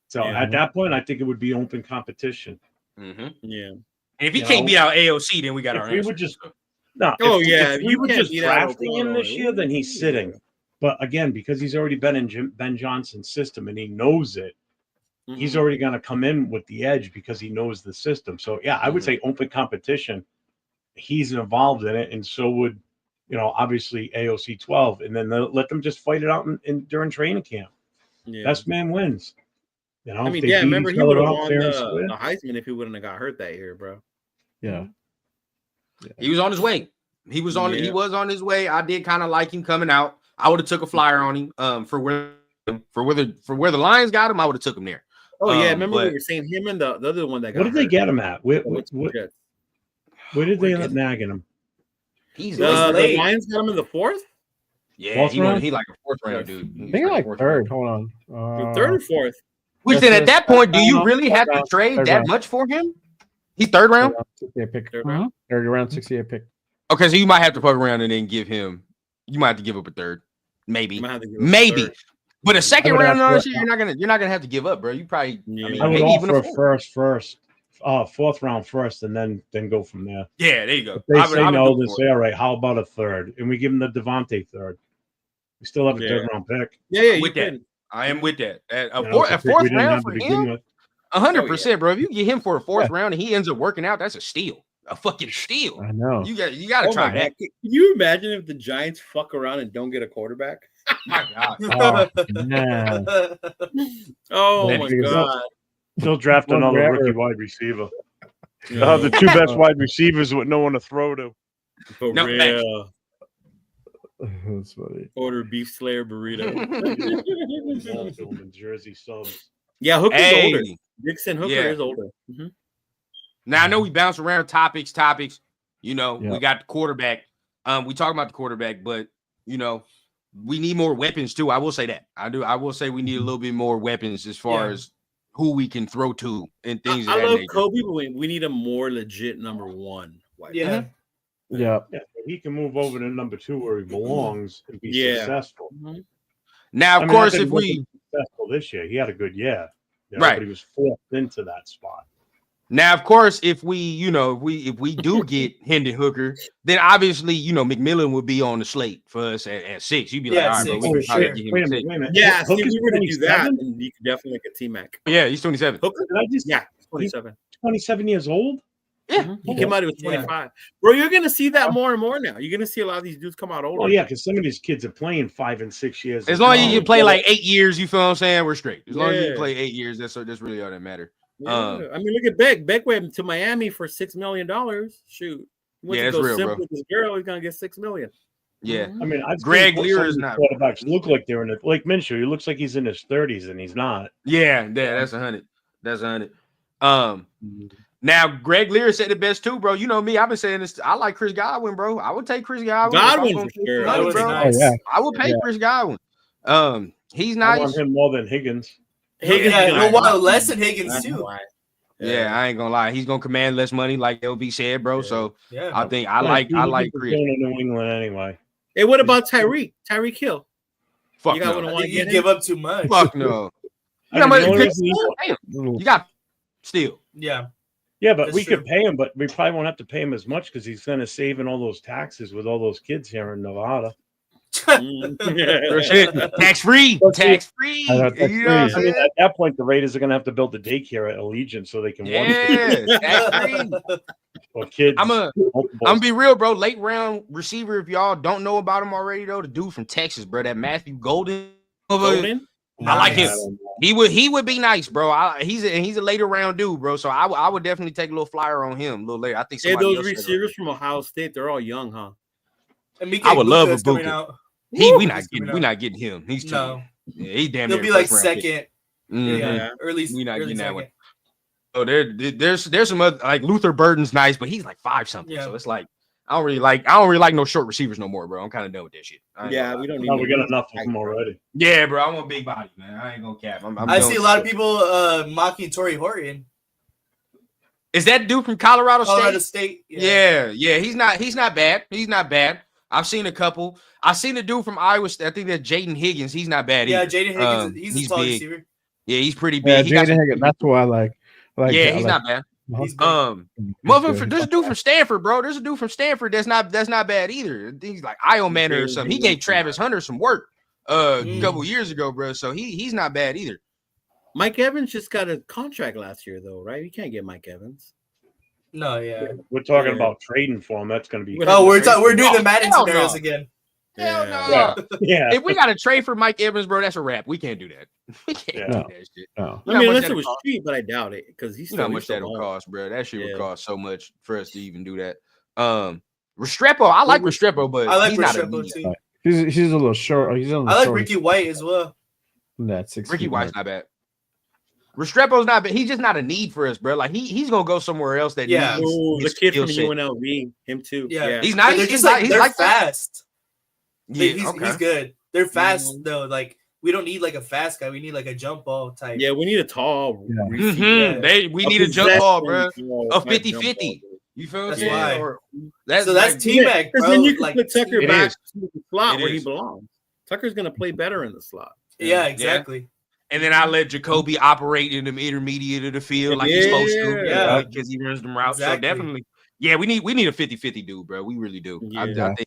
So Yeah. at that point, I think it would be open competition. Mhm. Yeah. And if he You can't know, beat out AOC, then we got if our we answer. would just- No. Oh, if, yeah, If we you were can't just beat out drafting him Oklahoma. this year, then he's sitting. But again, because he's already been in Ben Johnson's system and he knows it, he's Mhm. already going to come in with the edge because he knows the system. So yeah, I would say open competition. He's involved in it, and so would obviously AOC 12, and then let them just fight it out during training camp. Yeah. Best man wins. I if mean, they yeah, beat remember each he would other have up won fair and the square. Heisman if he wouldn't have got hurt that year, bro. Yeah. He was on his way. He was on. Yeah. He was on his way. I did kind of like him coming out. I would have took a flyer on him. For where the Lions got him, I would have took him there. Oh, yeah. Remember but- we were saying him and the other one that got What did they hurt. get him at? Where What's the Jets? did they end up nagging him? He's The late. Lions got him in the fourth? yeah. Fourth He round? like a fourth round dude. I think like fourth third. round. Hold on. The third or fourth? Which Yes, then at yes. that point, do you Third really have to round. trade Third that round. much for him? He's third round. 68 pick. Third round? Third round, 68 pick. Okay, so you might have to fuck around and then give him. You might have to give up a third, maybe, You might have to give him a maybe. third. But a second I would round, have to- honestly, you're not gonna have to give up, bro. You probably, Yeah. I mean, I would maybe even offer a a fourth. fourth round first, and then go from there. Yeah, there you go. If they I would- say I would no, do they fourth. say all right. How about a third? And we give him the Devontae third. We still have a Yeah. third round pick. Yeah, you With that. can. I am with that. A You know, fourth it's a pick we didn't round have for to begin him. with. 100%, bro. If you get him for a fourth round and he ends up working out, that's a steal. A fucking steal. I know. You got to try that. Can you imagine if the Giants fuck around and don't get a quarterback? My God. Oh, man. Oh Yeah, my because God. They'll draft One another grabber. rookie wide receiver. Yeah. The two best wide receivers with no one to throw to. For No, real. That's funny. Order beef slayer burrito. Film and Jersey subs. Yeah, Hooker's Hey. older. Dixon Hooker Yeah. is older. Mhm. Now I know we bounce around topics. You know, Yeah. we got the quarterback. We talk about the quarterback, but you know, we need more weapons too. I will say that. I will say we need a little bit more weapons as far as who we can throw to and things. I of that love nature. Kobe, but we need a more legit number one. Yeah. Yeah. Yeah, he can move over to number 2 where he belongs and be Yeah. successful. Mhm. Now, of I mean, course, I think if he we wasn't successful this year, he had a good year, Right. But he was forced into that spot. Now, of course, if we do get Hendon Hooker, then obviously, you know, McMillan would be on the slate for us at 6. You'd be Yeah, like, all right, bro, at we 6, can probably sure. get him Wait at a 6. minute. Yeah, see, if Hooker's we were to do that, 27? then you could definitely make a T-Mac. Yeah, he's 27. Hooker? Did I just Yeah, 27. 27 years old? Yeah. Mhm. He came out, he was 25. Bro, you're going to see that more and more now. You're going to see a lot of these dudes come out older. Oh, yeah, because some of these kids are playing 5 and 6 years. As long as you college. can play like 8 years, you feel what I'm saying? We're straight. As long as you Yeah. can play 8 years, that's really all that matter. Yeah. Um, I mean, look at Beck. Beck went to Miami for $6 million. Shoot. He went Yeah, to that's go real, simp bro. with this girl. He's going to get $6 million. Yeah. Mhm. I mean, I've Greg seen Lear some is of these not- quarterbacks look like they're in it. Like Minshew, he looks like he's in his 30s and he's not. Yeah, that's 100. That's 100. Now Greg Lear said it best too, bro. You know me, I've been saying this. I like Chris Godwin, bro. I would take Chris Godwin. if I was Godwin gonna for pay sure. money, Godwin's bro. nice. Oh, yeah. I would pay Yeah. Chris Godwin. He's I nice. want him more than Higgins. Higgins Yeah, is no, nice. while less than Higgins That's too. why. Yeah, I ain't gonna lie. He's gonna command less money, like LB said, bro. Yeah. So Yeah. I think I Yeah, like Higgins is Chris. going to New England anyway. Hey, what about Tyreek? Tyreek Hill. Fuck You got no. one I want think to you get give him? up too much. Fuck no. I You know, mean, but the only Chris- reason he- damn, you got still. Yeah. Yeah, but That's we true. could pay him, but we probably won't have to pay him as much because he's going to save in all those taxes with all those kids here in Nevada. Real shit. Tax free. Let's see. Tax free. I know, tax You know what I'm free. I mean, saying? at that point, the Raiders are going to have to build a daycare at Allegiant so they can want Yeah, tax free. or kids. I'm multiple- gonna be real, bro. Late round receiver. If y'all don't know about him already, though, the dude from Texas, bro, that Matthew Golden. Golden? I like him. I don't know. He would be nice, bro. He's a later round dude, bro. So I would definitely take a little flyer on him a little later. I think Hey, somebody those else said it. receivers from Ohio State, they're all young, huh? And Mike I would love Igbokwe is a coming Igbokwe. out. We He's not coming out. getting him. He's too. No. Yeah, he's damn He'll near be like first round pick. second. Mhm. Yeah. Early. We not early getting that second. one. So there's some other, like Luther Burden's nice, but he's like 5 something. Yeah. So it's like I don't really like no short receivers no more, bro. I'm kind of done with that shit. I ain't Yeah, gonna we lie. don't need No, we got enough of them already. Yeah, bro. I want big body, man. I ain't gonna cap. I'm I done see a with lot of that. people mocking Torrey Horton. Is that dude from Colorado Colorado State? State. Yeah. He's not bad. He's not bad. I've seen a couple. I've seen a dude from Iowa State. I think that's Jaden Higgins. He's not bad Yeah, either. Jaden Higgins. He's a tall big. receiver. Yeah, he's pretty Yeah, big. He got Jaden some- Higgins. That's who I like. yeah, he's not bad. He's big. Motherfucker, there's a dude from Stanford, bro. There's a dude from Stanford that's not bad either. He's like Io Manor or something. He gave Travis Hunter some work a couple years ago, bro. So he's not bad either. Mike Evans just got a contract last year, though, right? You can't get Mike Evans. No, yeah. We're talking Yeah. about trading for him. That's going to be. What- Oh, we're doing Oh, the Madden hell scenarios no. again. Hell Yeah. no. Yeah. If we got to trade for Mike Evans, bro, that's a wrap. We can't do that. We can't Yeah. do No. that shit. No. I You know mean, how much unless it that'd was cost? cheap, but I doubt it because he's You know how still much that'll young. cost, bro. That shit would Yeah. cost so much for us to even do that. Restrepo, I like Restrepo, but I like he's not a Restrepo need. too. He's a little short. He's a little I like short. Ricky White as well. That 6 Ricky feet White's mark. not bad. Restrepo's not bad. He's just not a need for us, bro. Like he's gonna go somewhere else that Yeah. needs Oh, the his kid skill from set. UNLV, him too. Yeah. He's But nice. they're He's just nice. like He's they're like that. fast. Yeah, He's okay. good. They're fast Mhm. though. Like we don't need like a fast guy. We need like a jump ball type. Yeah, we need a tall Yeah. receiver. We need a jump ball, bro. A 50-50. You feel what I'm That's saying? why. Or- So that's like- T-Mac, Because bro. then you can Like, put Tucker It back is. to the slot It where he is. belongs. Tucker's gonna play better in the slot. yeah, exactly. And then I let Jacoby operate in the intermediate of the field like he's supposed to. Yeah. Because he runs them routes. Exactly. So definitely, yeah, we need a 50-50 dude, bro. We really do. I Yeah. think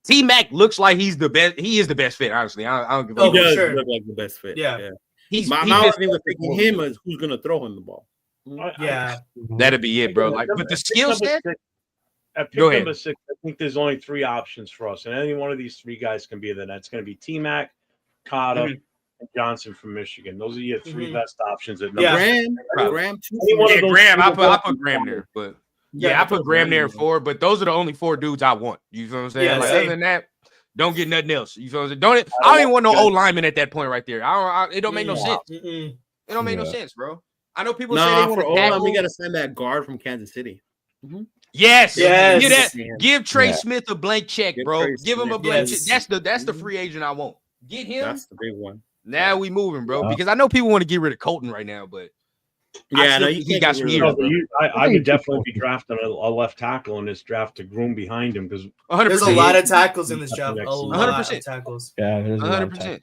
T-Mac looks like he's the best. He is the best fit, honestly. I don't give a Oh, He for does sure. look like the best fit. Yeah. My thing was picking him as who's gonna throw him the ball. Yeah, That'd be it, bro. Like, but the skill set. At pick Go ahead. number 6, I think there's only 3 options for us, and any one of these 3 guys can be there. That's going to be T-Mac, Carter, and Johnson from Michigan. Those are your 3 best options at number. Yeah. Graham too. Yeah, Graham. I put Graham there, but I put Graham there for. But those are the only 4 dudes I want. You feel what I'm saying? Yeah, like, same. other than that, don't get nothing else. You feel what I'm saying? I don't even want no old lineman at that point right there. It don't make no sense. It don't make no sense, bro. I know people say they want to tackle. We got to send that guard from Kansas City. Yes. Yes. Give Trey Smith a blank check, bro. Give him a blank check. Yes. That's the free agent I want. Get him. That's the big one. Now we moving, bro. Because I know people want to get rid of Colton right now, but he got some years. I would definitely be drafting a left tackle in this draft to groom behind him because 100%. There's a lot of tackles in this draft. A 100%. lot of tackles. Yeah, there's 100%.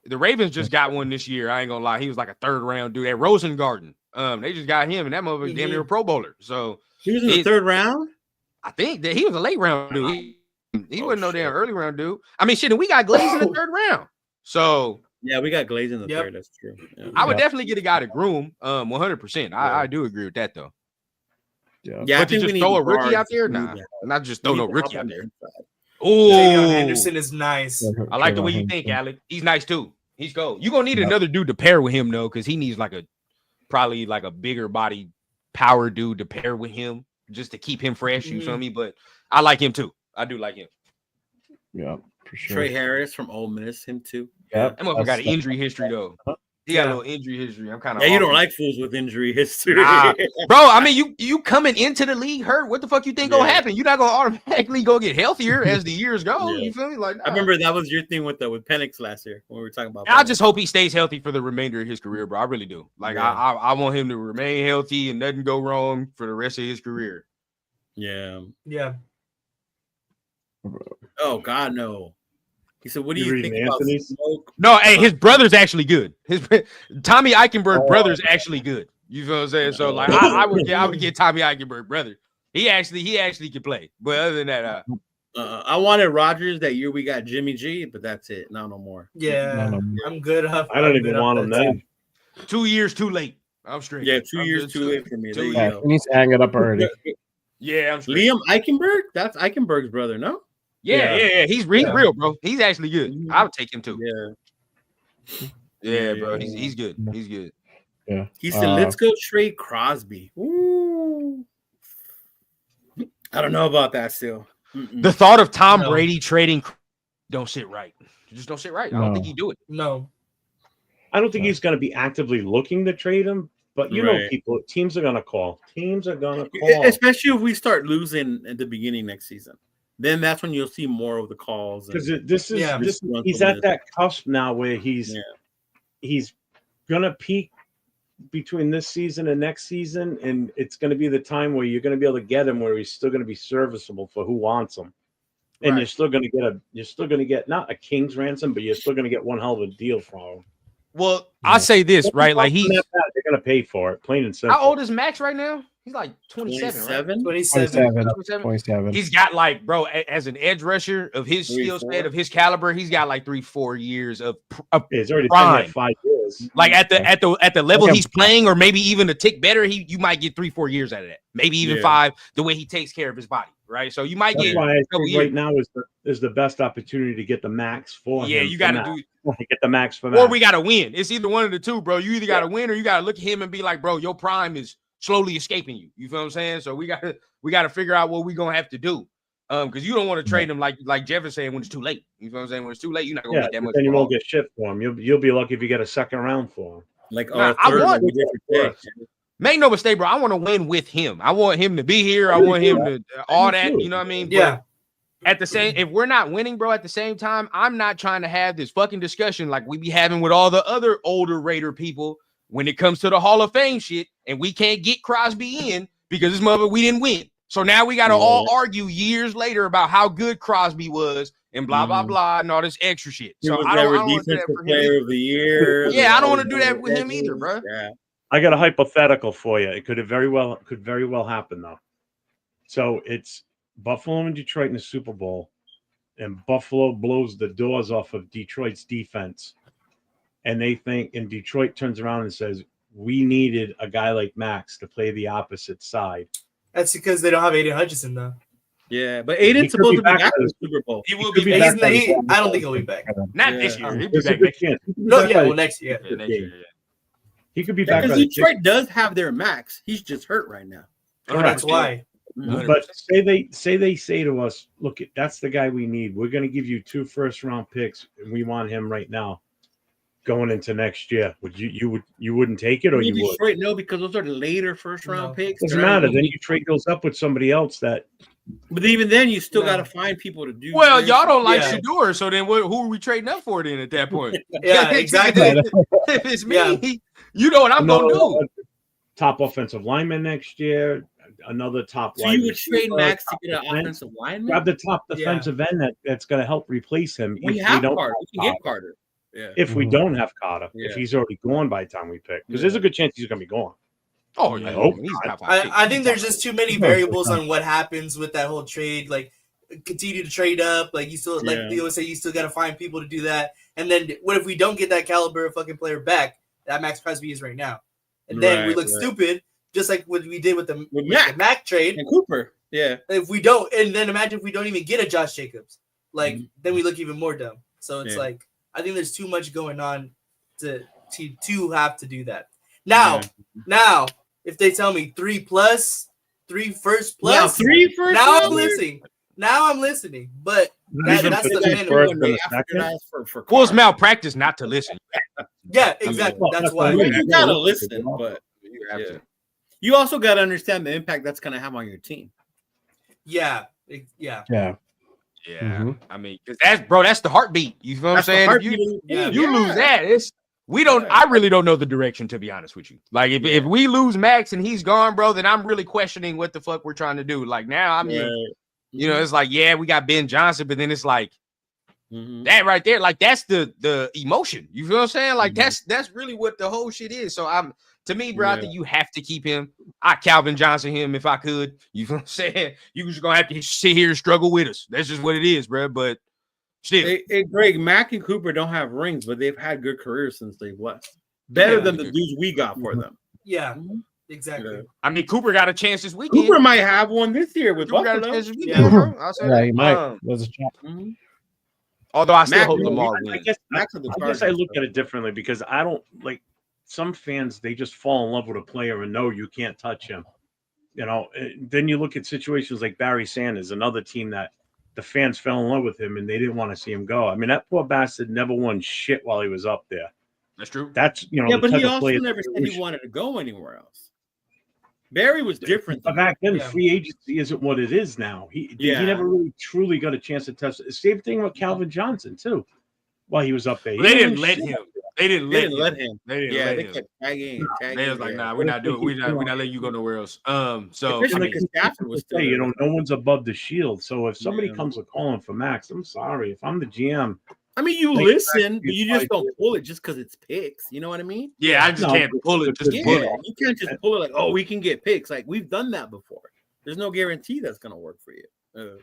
The Ravens just got one this year. I ain't gonna lie. He was like a 3rd round dude at Rosengarten. They just got him, and that motherfucker damn near a Pro Bowler. So he was in the 3rd round. I think that he was a late round dude. He wasn't no damn early round dude. I mean, shit, and we got Glaze in the 3rd round. So yeah, we got Glaze in the 3rd. That's true. Yeah. I would definitely get a guy to groom. 100%. I do agree with that though. Yeah. But I to think just throw a rookie out there, nah, not just throw no rookie out there. Oh, Oh, Anderson is nice. I like the way you think, Alec. He's nice too. He's cold. You're gonna need another dude to pair with him though, because he needs probably a bigger body power dude to pair with him just to keep him fresh. You feel me? But I like him too. I do like him. Yeah, for sure. Trey Harris from Ole Miss, him too. Yep. That motherfucker got an injury history though. He got a little injury history. I'm kind of you don't like fools with injury history, bro. I mean, you coming into the league hurt. What the fuck you think gonna happen? You're not gonna automatically go get healthier as the years go. You feel me? Like I remember that was your thing with Penix last year when we were talking about. I just hope he stays healthy for the remainder of his career, bro. I really do. Like I want him to remain healthy and nothing go wrong for the rest of his career. Yeah. Oh God, no. He said, "What do you think about smoke?" No, hey, his brother's actually good. His Tommy Eichenberg brother's actually good. You feel what I'm saying? So like, I would get Tommy Eichenberg brother. He actually can play. But other than that, I wanted Rodgers that year. We got Jimmy G, but that's it. No more. Yeah, I'm good. I don't even want him then. 2 years too late. I'm straight. Yeah, 2 years too late for me. There you go. He needs to hang it up already. Yeah, I'm straight. Liam Eichenberg. That's Eichenberg's brother. No. Yeah. He's real, bro. He's actually good. I would take him too. Yeah, bro. He's good. He's good. Yeah. He said, "Let's go trade Crosby." Ooh. I don't know about that still. The thought of Tom Brady trading don't sit right. It just don't sit right. I don't think he'd do it. No. I don't think he's going to be actively looking to trade him, but you know, teams are going to call. Teams are going to call. Especially if we start losing at the beginning next season. Then that's when you'll see more of the calls. Because he's at that cusp now where he's going to peak between this season and next season, and it's going to be the time where you're going to be able to get him where he's still going to be serviceable for who wants him. And you're still going to get not a king's ransom, but you're still going to get one hell of a deal for him. Well, I'll say this, right? Like they're going to pay for it, plain and simple. How old is Max right now? He's like 27, 27. He's got like, bro, as an edge rusher of his skill set, of his caliber, he's got like 3-4 years of he's already prime. been 5 years. Like at the level he's playing, or maybe even a tick better, you might get 3-4 years out of that. Maybe even 5, the way he takes care of his body, right? So you might get why I think right now is the best opportunity to get the max for him. Yeah, you got to get the max for that. Or we got to win. It's either one of the two, bro. You either got to win or you got to look at him and be like, bro, your prime is slowly escaping you. You feel what I'm saying? So we got to figure out what we're gonna have to do. Because you don't want to trade him like Jeff is saying when it's too late. You feel what I'm saying? When it's too late, you're not gonna get that much. Then you won't get shit for him. You'll be lucky if you get a second round for him. Like make no mistake, bro. I want to win with him. I want him to be here. I want him to all that. You know what I mean? Yeah. But at the same, if we're not winning, bro, at the same time, I'm not trying to have this fucking discussion like we be having with all the other older Raider people when it comes to the Hall of Fame shit, and we can't get Crosby in because this mother we didn't win. So now we got to all argue years later about how good Crosby was and blah blah blah and all this extra shit. So I don't want to do that for player of the year. Yeah, I don't want to do that with him either, bro. Yeah. I got a hypothetical for you. It could very well happen though. So it's Buffalo and Detroit in the Super Bowl, and Buffalo blows the doors off of Detroit's defense. and they think, and Detroit turns around and says, we needed a guy like Max to play the opposite side. That's because they don't have Aiden Hutchinson though. Yeah, but He Aiden's could be supposed to be back back by in the- the Super Bowl. He will could be be back. back. I don't think he'll be back. Not Yeah. this year. He'll be There's a back good next year. chance. He could be No, back yeah, by well the- next year. Yeah, next year. Yeah. He could be back Because by the Detroit does have their Max. He's just hurt right now. That's why. But say to us, look, that's the guy we need. We're going to give you 2 first-round picks, and we want him right now, going into next year. Would you wouldn't take it, or you would? Detroit, no, because those are the later first round picks. Doesn't They're not matter. gonna Then be- you trade those up with somebody else. That But even then, you still No. got to find people to do. Well, this. y'all don't like Yeah. Shador, so then who are we trading up for then at that point? Yeah, exactly. If it's me, Yeah. you know what I'm gonna do. top offensive lineman next year, another top. So wide you would trade receiver, Max to top get an defense. offensive lineman? Grab the top Yeah. defensive end that's going to help replace him. We if have don't Carter. have We can get Carter. Carter. Yeah. If we Mhm. don't have Carter, Yeah. if he's already gone by the time we pick, because there's a good chance he's going to be gone. Oh yeah, I hope he's not. top 5 pick. I think there's just too many No, variables it's not. on what happens with that whole trade. Like, continue to trade up. Like, you still, like Yeah. they always say, you still got to find people to do that. And then what if we don't get that caliber of fucking player back that Max Crosby is right now? And then we Right, look right. stupid, just like what we did with the Mac. Mac trade. And Cooper. Yeah. If we don't, and then imagine if we don't even get a Josh Jacobs, like then we look even more dumb. So it's Yeah. like I think there's too much going on to have to do that. Now, if they tell me 3 plus, 3 first Now, plus, 3 first now I'm rounders? listening. Now I'm listening. But Even that's if the it's minimum. first When and they a second? advertise for Well, it's Carter. malpractice not to listen. Yeah, exactly. well, that's that's why. what I mean. You gotta listen, but You have yeah. to. You also gotta understand the impact that's gonna have on your team. Yeah. Yeah. Yeah, Mhm. I mean, 'cause that's the heartbeat. You know what I'm That's the saying? If heartbeat you of the team. you Yeah. lose that, we don't. Yeah. I really don't know the direction, to be honest with you. Like if we lose Max and he's gone, bro, then I'm really questioning what the fuck we're trying to do. Like now, I mean, Right. you know, it's like yeah, we got Ben Johnson, but then it's like Mhm. that right there, like that's the emotion. You feel what I'm saying? Like Mhm. that's really what the whole shit is. So to me, bro, I Yeah. think you have to keep him. I Calvin Johnson him if I could. You feel what I'm saying? You just gonna have to sit here and struggle with us. That's just what it is, bro. But still, Hey, Greg, Mack and Cooper don't have rings, but they've had good careers since they've left. Better Yeah, than the good. dudes we got for them. Yeah, Mhm. exactly. Yeah. I mean, Cooper got a chance this weekend. Cooper might have one this year with Cooper got a Buffalo. chance this Yeah. weekend, bro. I'll say Yeah, that. he might. There's a chance. Mhm. Although I still Mac, hope you know, Lamar I wins. guess Max of the I guess I Chargers, look so. at it differently because I don't like some fans. They just fall in love with a player and know you can't touch him. You know. Then you look at situations like Barry Sanders, another team that the fans fell in love with him and they didn't want to see him go. I mean, that poor bastard never won shit while he was up there. That's true. That's Yeah, the but type he of also player never that said we he wanted to go anywhere else. Barry was different. But back then, Yeah. free agency isn't what it is now. He Yeah. never really truly got a chance to test. Same thing with Calvin Johnson too. While he was up there, They didn't win let shit. him. They didn't They let didn't him. let him. They didn't Yeah, let they him. kept tagging. They was like, yeah. nah, we're not doing. We're not letting you go nowhere else. So I Especially mean, because Stafford was still Hey, there. you know, no one's above the shield. So if somebody Yeah. comes with calling for Max, I'm sorry. If I'm the GM, I mean, you Like, listen, but you probably just don't pull it just because it's picks. You know what I mean? yeah, I just No, can't pull it. Just Yeah. pull Yeah, it. you can't just pull it like, oh, we can get picks. Like we've done that before. There's no guarantee that's gonna work for you.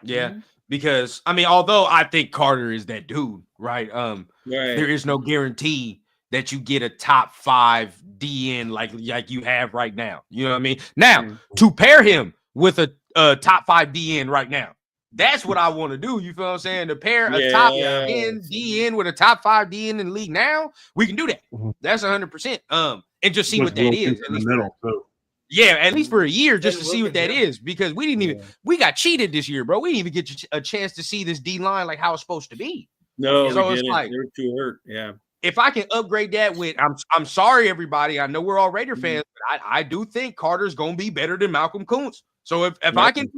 Yeah, because I mean, although I think Carter is that dude, right? Right. There is no guarantee that you get a top 5 DN like you have right now. You know what I mean? Now to pair him with a top 5 DN right now, that's what I want to do. You feel what I'm saying? To pair a top Yeah. 10 DN with a top 5 DN in the league now, we can do that. Mhm. That's 100%. And just see was what that is. Wilkins At in the least middle too. yeah, at least for a year, just And to see what that Wilkins, is, because we didn't even Yeah. we got cheated this year, bro. We didn't even get a chance to see this D line like how it's supposed to be. No, So we it's didn't. like- They were too hurt. Yeah. If I can upgrade that with, I'm sorry, everybody. I know we're all Raider fans, but I do think Carter's gonna be better than Malcolm Kuntz. So if I can,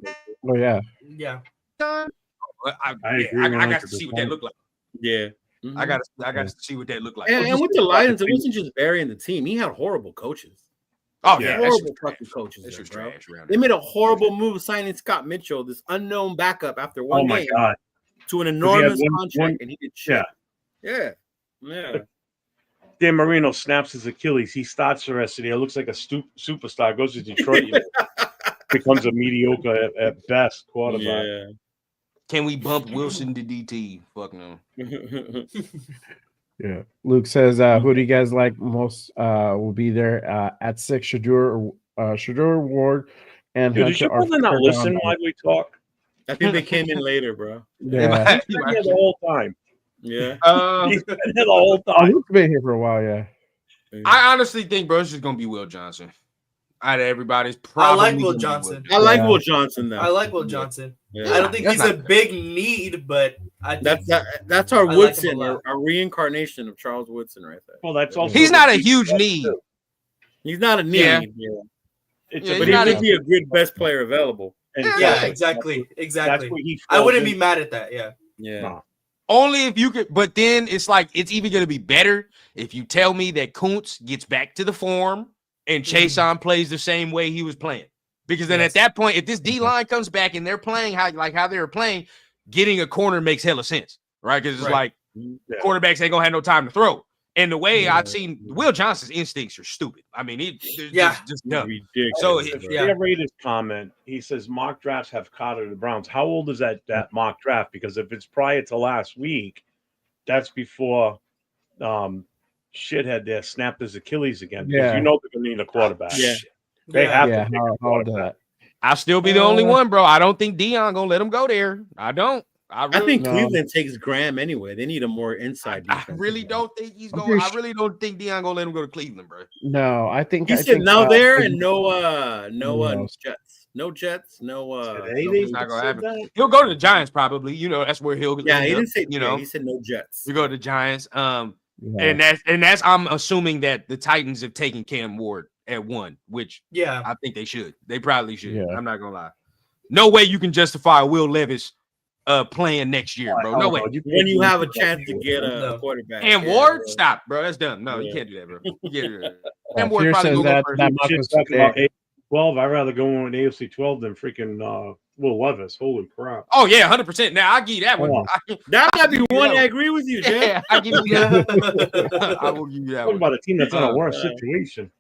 Oh yeah. Yeah. I agree got to see what that 100%. look like. Yeah. I got to see what that look like. And with the Lions, it wasn't just Barry and the team. He had horrible coaches. Oh Yeah. yeah, that's Horrible just trash. fucking coaches. That's there, just bro. trash around They there. made a horrible move signing Scott Mitchell, this unknown backup after one Oh my game, god. to an he had enormous one- contract, and he did shit. Yeah. Yeah. Dan Marino snaps his Achilles. He starts the rest of the year. Looks like a superstar. Goes to Detroit. Becomes a mediocre at best quarterback. Yeah. Can we bump Wilson to DT? Fuck no. Yeah. Luke says, who do you guys like most will be there at 6? Shadur Ward and Dude, did Hunter you are brother not third listen down. while we talk? I think they came in later, bro. Yeah. He's been here the whole time. Yeah. He's been here the whole Oh, time. he's been here for a while, yeah. I honestly think, bro, it's just gonna be Will Johnson. Out of everybody's probably. I like Will gonna be Johnson. I like Yeah. Will Johnson though. I like Will Johnson. Yeah. I don't think That's he's a not- big need, but I think That's our I like him a Woodson, lot. a reincarnation of Charles Woodson, right there. Well, that's also He's the not a key huge to it, need. too. He's not a need, Yeah. It's Yeah, a but he's he not would a- be a good best player available. yeah, exactly. That's where he I falls wouldn't in. be mad at that. Yeah. Yeah. No. Only if you could, but then it's like it's even gonna be better if you tell me that Kuntz gets back to the form and Chason plays the same way he was playing. Because then at that point, if this D line comes back and they're playing how they were playing, getting a corner makes hella sense, right? Because it's like quarterbacks ain't gonna have no time to throw. And the way I've seen Will Johnson's instincts are stupid. I mean, just dumb. Ridiculous. So If you read his comment, he says mock drafts have Carter the Browns. How old is that mock draft? Because if it's prior to last week, that's before shithead there snapped his Achilles again. Because Yeah. you know they're gonna need a quarterback. Yeah. They have Yeah, to pick how a old quarterback. that? I'll still be the only one, bro. I don't think Deion gonna let him go there. I don't. I think No. Cleveland takes Graham anyway. They need a more inside I defense. really don't think he's I'm going. pretty I sure- really don't think Deion gonna let him go to Cleveland, bro. No, I think He I said think, no there I and think- no Jets. No Jets, no Today no, they it's not gonna said happen. that? He'll go to the Giants probably. You know, that's where he'll. Yeah, end he up, didn't say you know. he said no Jets. You go to the Giants. Yeah. And that's I'm assuming that the Titans have taken Cam Ward at 1, which Yeah. I think they should. They probably should. Yeah. I'm not gonna lie. No way you can justify Will Levis playing next year, bro. No way. When you have a chance to get No. a quarterback. And Yeah, Ward, bro. stop, bro. That's dumb. No, you Yeah. can't do that, bro. You can't do that. Cam Ward Fear probably says go that first. that mock Shit was talking about today. 12. I'd rather go on AFC 12 than freaking Will Levis. Holy crap. Oh yeah, 100%. Now I give you that one. Oh. That might be one Yeah. I agree with you, Jeff. Yeah, I give you that. I will give you that Talking one. about a team that's in a Oh, worse yeah. situation.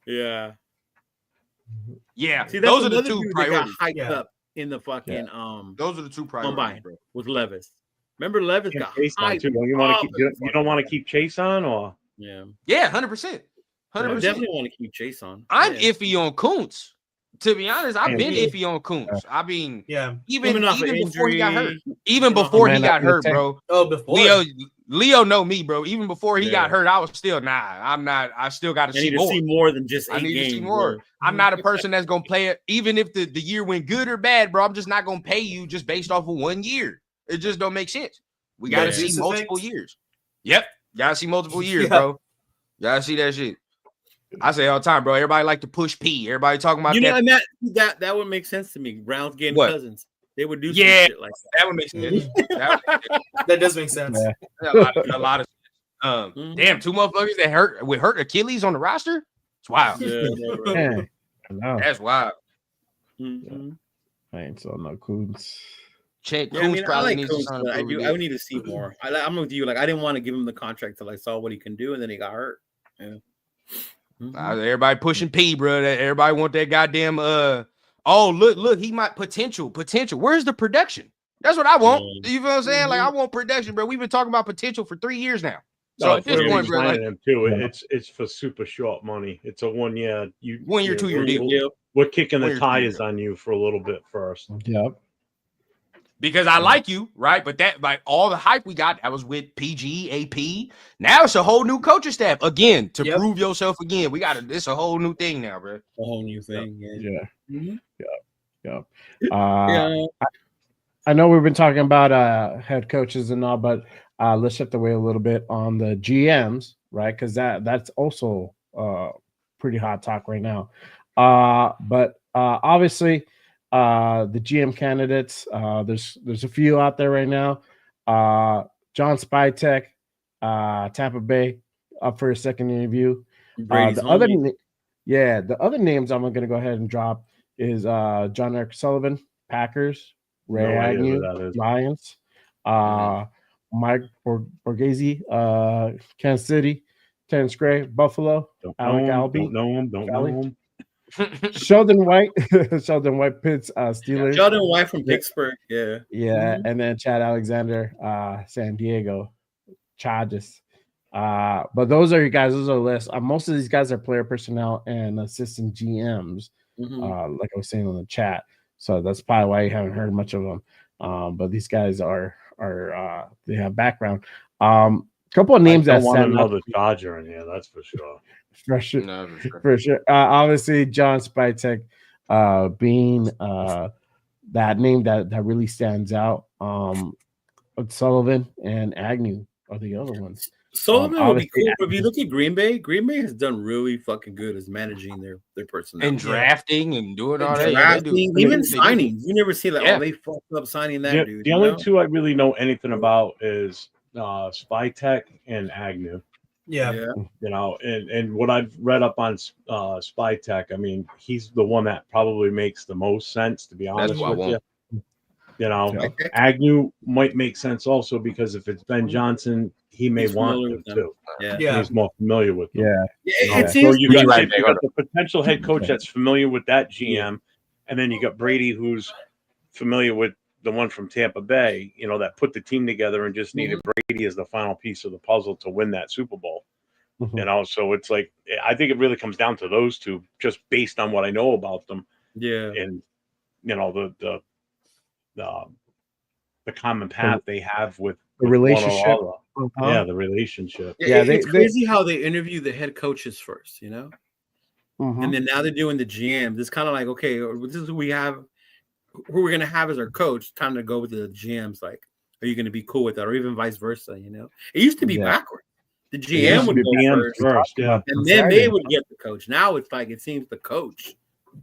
Yeah. Yeah, See, that's those are the another two dude that got priorities. hyped Yeah. up in the fucking Those are the two priorities, combine bro. with Levis. Remember Levis Yeah, got Chase on hyped too. Don't you want up to keep? in the You don't want to keep Chase on, or Yeah. Yeah, 100%. I 100%. definitely want to keep Chase on. I'm Yeah. iffy on Kuntz. To be honest, I've been Yeah. iffy on Kuntz. I mean, Yeah. even Coming off an before he got hurt, injury. even you know, before he man, got that's hurt, insane. bro. Oh, before. Leo know me, bro. Even before he got Yeah. hurt, I was still I'm not. I still got to I see need to more. see more than just 8 I need games. to see more. bro. I'm not a person that's gonna play it, even if the year went good or bad, bro. I'm just not gonna pay you just based off of 1 year. It just don't make sense. We gotta Yeah. see Juice multiple effect? years. Yep, gotta see multiple years, Yeah. bro. Gotta see that shit. I say all the time, bro. Everybody like to push P. Everybody talking about You know, that. and that would make sense to me. Browns getting What? Cousins. They would do some Yeah. shit like that. That would make sense. That would make sense. That does make sense. Yeah. A lot of Mhm. damn, 2 motherfuckers that hurt Achilles on the roster. It's wild. Yeah, bro. Man, I know. That's wild. Mhm. I ain't so no Coons. Check. Yeah, I mean, I probably like needs Coons, to sign but I a do. I would need to see more. I'm with you. Like, I didn't want to give him the contract till I saw what he can do, and then he got hurt. Yeah. Mhm. Everybody pushing P, bro. Everybody want that goddamn oh look, he might potential. Where's the production? That's what I want. You know what I'm saying? Like I want production, bro. We've been talking about potential for 3 years now. So no, at this point, bro, like, him too. Yeah. It's for super short money. It's a 1 year. 1 year, 2 year deal. Yeah. We're kicking 1 the year, 2 tires year. on you for a little bit first. Yep. Because I like you, right? But that like all the hype we got, that was with PG, AP. Now it's a whole new coaching staff again to Yep. prove yourself again. We got it's a whole new thing now, bro. A whole new thing. Yeah. Yeah. Mhm. Yep. Yeah. I know we've been talking about head coaches and all, but let's shift away a little bit on the GMs, right? Because that's also pretty hot talk right now. But obviously, the GM candidates, there's a few out there right now. John Spytek, Tampa Bay, up for a second interview. Brady's The other, homie. the other names I'm going to go ahead and drop is John Eric Sullivan, Packers, Ray No idea who Agnew, that is. Lions, Mike Borghese, Kansas City, Terrence Gray, Buffalo, Don't Alec know him. Albee, Don't know him. Don't know Valley. him. Sheldon White, Sheldon White Pitts, Steelers, Sheldon White from Pittsburgh. Yeah. yeah, and then Chad Alexander, San Diego Chargers. But those are your guys. Those are the lists. Most of these guys are player personnel and assistant GMs. Like I was saying on the chat. So that's probably why you haven't heard much of them. But these guys are they have background. Couple of names I that want stand out. another Dodger in here. That's for sure. For sure. No, for sure. For sure. Obviously, John Spytek being that name that really stands out. Sullivan and Agnew are the other ones. Sullivan would be cool. obviously- But if you look at Green Bay has done really fucking good as managing their personnel. And drafting and doing all that. Drafting, They do. even They do. signings. You never see like, Yeah. oh, they fucked up signing that dude. The you only know? two I really know anything about is Spytek and Agnew. Yeah. You know, and what I've read up on Spytek, I mean, he's the one that probably makes the most sense, to be honest who I with want. you. You know, Yeah. Agnew might make sense also because if it's Ben Johnson, he may He's want familiar him with them. too. Yeah. Yeah. He's more familiar with them. Yeah. You know? It So seems you Be got, right back, you hold got the potential head coach that's familiar with that GM, and then you got Brady who's familiar with the one from Tampa Bay, you know, that put the team together and just needed Brady as the final piece of the puzzle to win that Super Bowl. Mhm. You know, so it's like I think it really comes down to those two, just based on what I know about them, Yeah. and you know the common path they have with The one relationship. or other. Yeah, the relationship. Yeah, It's crazy how they interview the head coaches first, you know? Mhm. And then now they're doing the GMs. It's kind of like, okay, this is who we have, who we're gonna have as our coach. Time to go with the GMs. Like, are you gonna be cool with that, or even vice versa? You know, it used to be Yeah. backward. The It GM used would to go be GM first, first, yeah. and then they would get the coach. Now it's like it seems the coach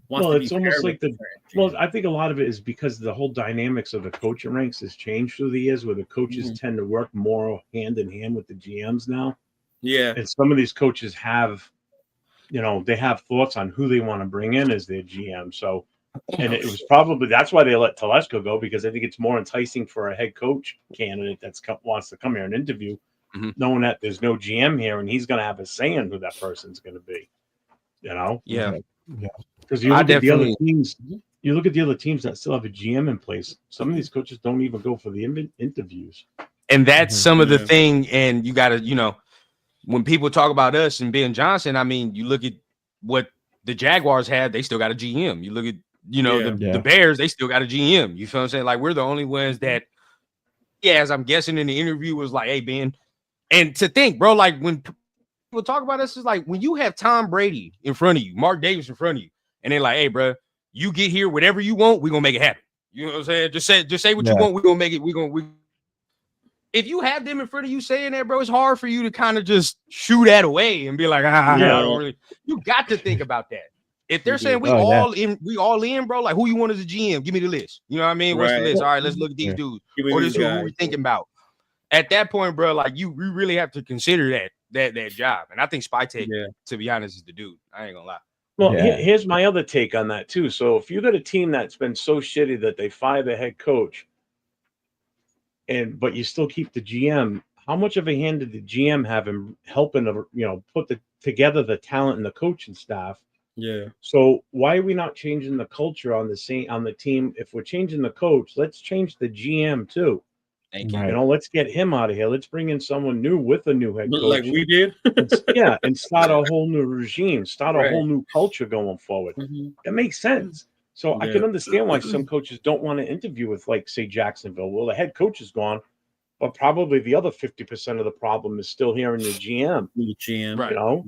wants Well, to be it's almost paired like with the GM. well, I think a lot of it is because the whole dynamics of the coaching ranks has changed through the years, where the coaches tend to work more hand in hand with the GMs now. Yeah, And some of these coaches have, you know, they have thoughts on who they want to bring in as their GM. So, and it was probably that's why they let Telesco go, because I think it's more enticing for a head coach candidate that's wants to come here and interview, knowing that there's no GM here and he's going to have a say in who that person's going to be. You know, Yeah. because you I look at the other definitely- teams. You look at the other teams that still have a GM in place. Some of these coaches don't even go for the interviews. And that's some of the Yeah. thing. And you got to, you know, when people talk about us and Ben Johnson, I mean, you look at what the Jaguars had, they still got a GM. You look at, you know, Yeah. the Bears, they still got a GM. You feel what I'm saying? Like, we're the only ones that, as I'm guessing in the interview was like, hey, Ben. And to think, bro, like when people talk about us, is like when you have Tom Brady in front of you, Mark Davis in front of you, and they're like, hey, bro, you get here, whatever you want, we're going to make it happen. You know what I'm saying? Just say what you want. We're going to make it. If you have them in front of you saying that, bro, it's hard for you to kind of just shoo that away and be like, I don't really. You got to think about that. If they're saying we all in, bro, like who you want as a GM, give me the list. You know what I mean? What's the list? All right, let's look at these dudes. Or this who we thinking about. At that point, bro, like you really have to consider that job. And I think Spytek, to be honest, is the dude. I ain't gonna lie. Well, here's my other take on that too. So if you got a team that's been so shitty that they fire the head coach, but you still keep the GM, how much of a hand did the GM have in helping to, you know, put together the talent and the coaching staff? Yeah. So why are we not changing the culture on the team? If we're changing the coach, let's change the GM too. Thank you. You know, let's get him out of here. Let's bring in someone new with a new head coach, Like we did. and start a whole new regime, start a whole new culture going forward. That makes sense. So I can understand why some coaches don't want to interview with, like, say, Jacksonville. Well, the head coach is gone, but probably the other 50% of the problem is still here in the GM. Right. You know,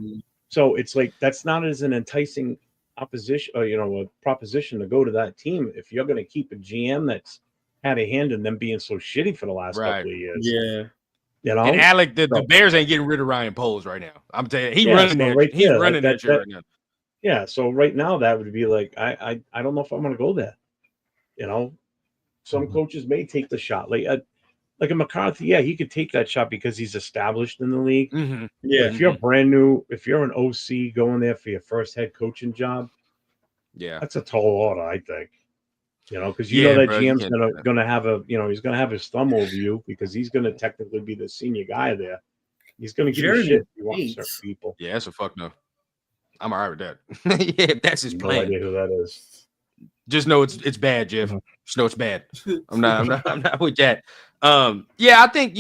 so it's like that's not as an enticing opposition, or, you know, a proposition to go to that team if you're going to keep a GM that's had a hand in them being so shitty for the last couple of years. Yeah. You know, and Alec, the Bears ain't getting rid of Ryan Poles right now. I'm telling you, he's running that shit right now. Yeah, so right now that would be like I don't know if I'm going to go there. You know, some coaches may take the shot, like a McCarthy. Yeah, he could take that shot because he's established in the league. Mm-hmm. Yeah, if you're brand new, if you're an OC going there for your first head coaching job, that's a tall order, I think. You know, because you know that GM's gonna have he's gonna have his thumb over you because he's gonna technically be the senior guy there. He's gonna give you shit if you want certain people. Yeah, that's a fuck no. I'm all right with that. Yeah, that's his plan. No idea who that is. Just know it's bad, Jeff. Just know it's bad. I'm not with that. Yeah, I think,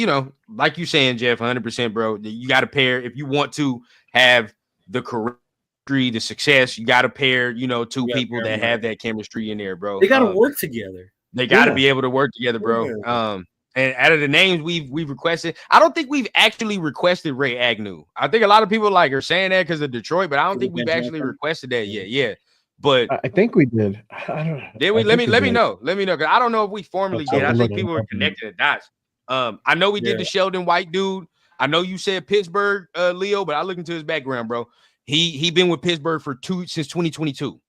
like you saying, Jeff, 100%, bro. You got to pair if you want to have the chemistry, the success. You got to pair, two people that have that chemistry in there, bro. They got to work together. They got to be able to work together, bro. Yeah. And out of the names we've requested, I don't think we've actually requested Ray Agnew. I think a lot of people are saying that because of Detroit, but I don't think we've actually requested that yet. Yeah, but I think we did. I don't know. Did we? Let me know. Let me know, because I don't know if we formally did. I think people are connecting the dots. I know we did the Sheldon White dude. I know you said Pittsburgh, Leo, but I look into his background, bro. He been with Pittsburgh since 2022.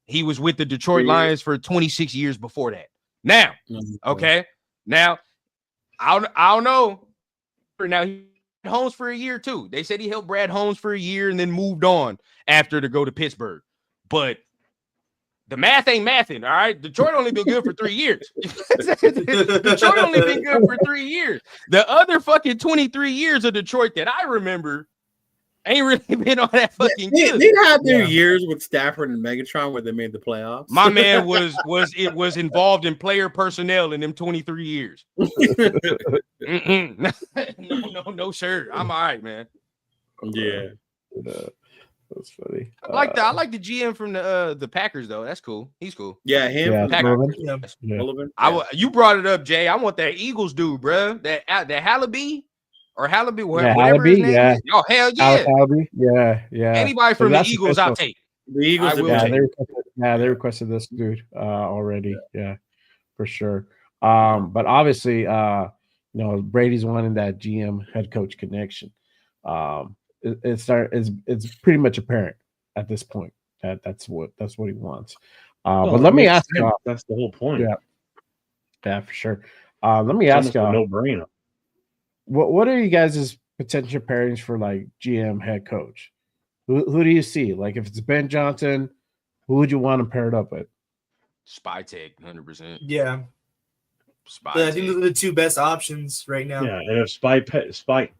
He was with the Detroit Lions for 26 years before that. Now, okay, now I don't know. Now he Holmes for a year too. They said he helped Brad Holmes for a year and then moved on after to go to Pittsburgh. But the math ain't mathing, all right? Detroit only been good for 3 years. Detroit only been good for 3 years. The other fucking 23 years of Detroit that I remember ain't really been on that fucking good. They had their years with Stafford and Megatron where they made the playoffs. My man was involved in player personnel in them 23 years. No, sir. I'm all right, man. Yeah. That's funny. I like the GM from the Packers though. That's cool. He's cool. Yeah, him. Yeah, Packers. You brought it up, Jay. I want that Eagles dude, bro. That Hallaby or Hallaby, whatever his name is. Oh, hell yeah. Hallaby. Yeah. Anybody from the Eagles, I'll take. The Eagles. They requested this dude already. Yeah, for sure. But obviously, Brady's wanting that GM head coach connection. It's pretty much apparent at this point that that's what he wants. But let me ask you, that's the whole point. Yeah, for sure. Let me ask you, no brainer. What are you guys' potential pairings for like GM head coach? Who do you see? Like if it's Ben Johnson, who would you want to pair it up with? Spytech, 100%. Yeah. Spytech. But I think those are the two best options right now. Yeah, and if Spytech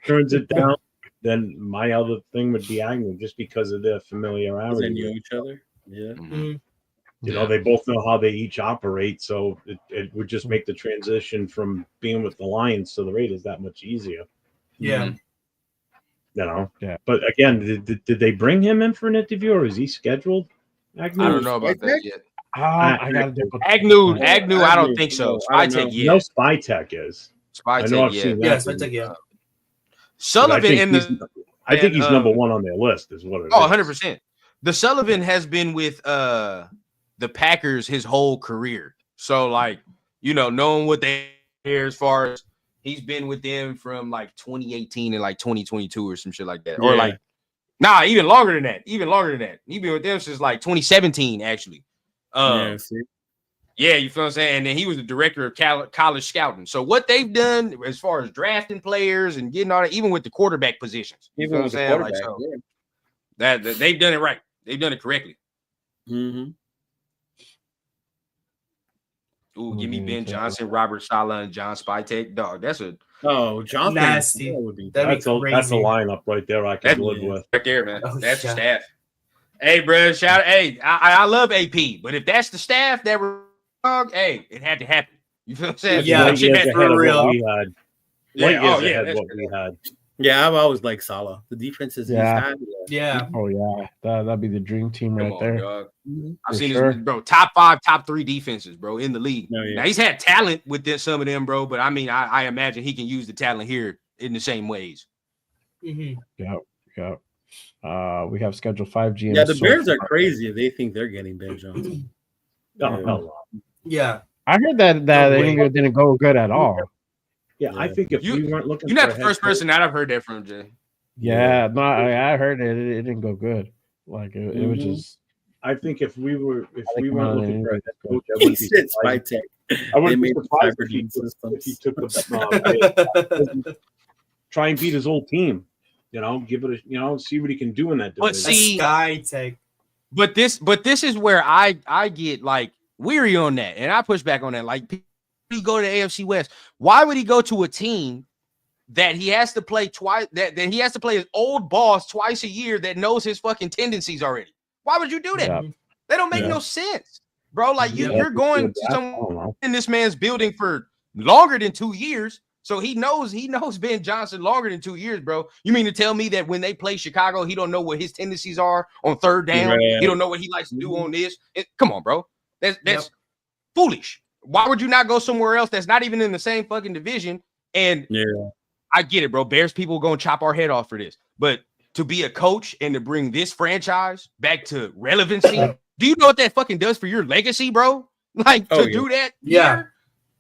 turns it down, then my other thing would be Agnew, just because of their familiarity. They knew each other. Yeah. Mm-hmm. They both know how they each operate, so it would just make the transition from being with the Lions to the Raiders that much easier. Yeah. Yeah. But again, did they bring him in for an interview, or is he scheduled? Agnew? I don't know about that yet. I got Agnew. I don't think so. Spytech, yeah. No, Spytech is. Spytech, yeah. Spytech, yeah. Sullivan I think he's number one on their list, is what it is. 100%. The Sullivan has been with the Packers his whole career. So, knowing what they are as far as he's been with them from 2018 and 2022 or some shit like that. Yeah. Or even longer than that. He's been with them since 2017, actually. Yeah, you feel what I'm saying? And then he was the director of college scouting. So what they've done as far as drafting players and getting all that, even with the quarterback positions, you feel what I'm saying? That they've done it right. They've done it correctly. Mm-hmm. Ooh, give me Ben Johnson, Robert Saleh, and John Spytech. Dog, that's a Johnson nasty. That's a lineup right there I can live with. Right there, man. That's the staff. Hey, bro, I love AP, but if that's the staff that were it had to happen. You feel what I'm saying? Yeah, for real. What we had. Yeah, I've always liked Saleh. The defenses he's had. Yeah. Oh yeah, that'd be the dream team right there. Dog. I've seen this, bro. Top 5, top 3 defenses, bro, in the league. Oh, yeah. Now he's had talent with some of them, bro. But I mean, I imagine he can use the talent here in the same ways. Mm-hmm. Yeah. We have scheduled 5 GMs. Yeah, the Bears are crazy if they think they're getting Ben Johnson. Yeah. I heard that didn't go good at all. Yeah, I think if we weren't looking, you're not the first person that I've heard that from, Jay. Yeah, no, I heard it didn't go good. It was just. I think if we weren't looking for a head coach, He said Spytech. I wouldn't be surprised if he took the try and beat his old team. Give it see what he can do in that division. But see, Spytech. But this is where I get weary on that, and I push back on that. He go to the AFC West. Why would he go to a team that he has to play twice? That he has to play his old boss twice a year that knows his fucking tendencies already. Why would you do that? Yeah. They don't make no sense. bro. Like Yeah, you're going to some in this man's building for longer than 2 years. So he knows Ben Johnson longer than 2 years, bro. You mean to tell me that when they play Chicago, he don't know what his tendencies are on third down? Right. He don't know what he likes to do on this. Come on, bro. That's foolish. Why would you not go somewhere else that's not even in the same fucking division? And I get it, bro. Bears people gonna chop our head off for this. But to be a coach and to bring this franchise back to relevancy, do you know what that fucking does for your legacy, bro? Like do that here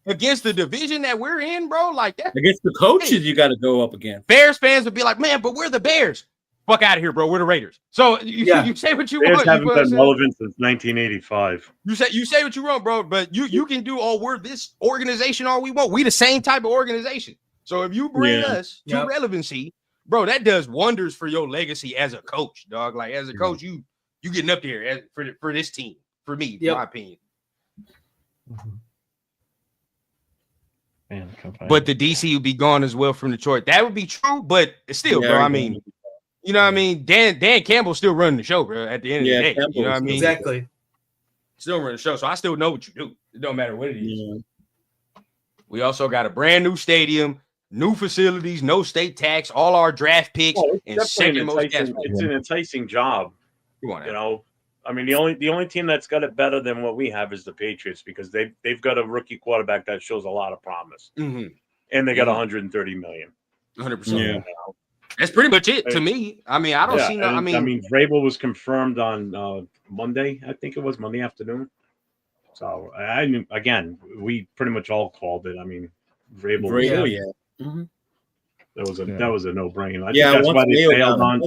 against the division that we're in, bro. Like that against the coaches, you got to go up against. Bears fans would be like, man, but we're the Bears. Fuck out of here, bro. We're the Raiders. So you say what you Bears want. haven't been relevant since 1985. You say what you want, bro. But you can do all we're this organization all we want. We the same type of organization. So if you bring us to relevancy, bro, that does wonders for your legacy as a coach, dog. Like as a coach, you getting up there for this team. For me, in my opinion. Man, but the DC would be gone as well from Detroit. That would be true, but still, bro. I mean, you know what I mean? Dan Campbell's still running the show, bro. At the end of the day, Campbell, you know what I mean? Exactly. Still running the show, so I still know what you do. It don't matter what it is. We also got a brand new stadium, new facilities, no state tax, all our draft picks, and second most. It's an enticing job. You know, I mean, the only team that's got it better than what we have is the Patriots because they've got a rookie quarterback that shows a lot of promise, and they got 130 million. 100%. That's pretty much it to me. I mean, I don't see no. I mean, Vrabel was confirmed on Monday. I think it was Monday afternoon. So I knew again. We pretty much all called it. I mean, Vrabel. That was a no-brainer. I think that's why they bailed on.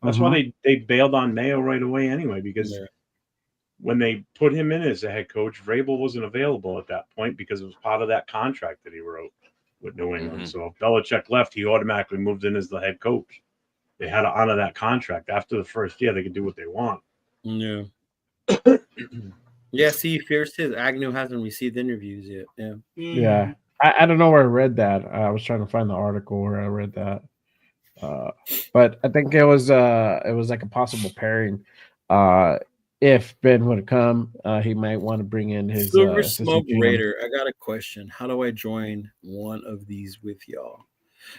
That's why they bailed on Mayo right away anyway, because when they put him in as a head coach, Vrabel wasn't available at that point because it was part of that contract that he wrote with New England. So if Belichick left, he automatically moved in as the head coach. They had to honor that contract. After the first year, they could do what they want. Yeah. See, Fierce says Agnew hasn't received interviews yet. Yeah. I don't know where I read that. I was trying to find the article where I read that. But I think it was like a possible pairing. If Ben would come, he might want to bring in his Silver Smoke Raider. I got a question. How do I join one of these with y'all?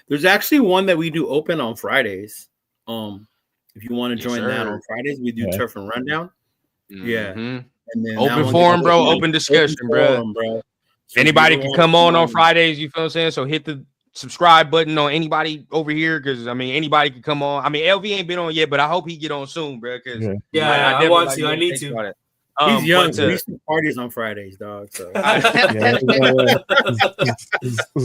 There's actually one that we do open on Fridays. If you want to join that on Fridays, we do Turf and Rundown. And then open forum, bro. Open discussion, bro. Anybody can come on Fridays. You feel what I'm saying? So hit the subscribe button on anybody over here because I mean anybody can come on. I mean LV ain't been on yet, but I hope he get on soon, bro. Because I want to. I need to. He's young. So we used to parties on Fridays, dog. So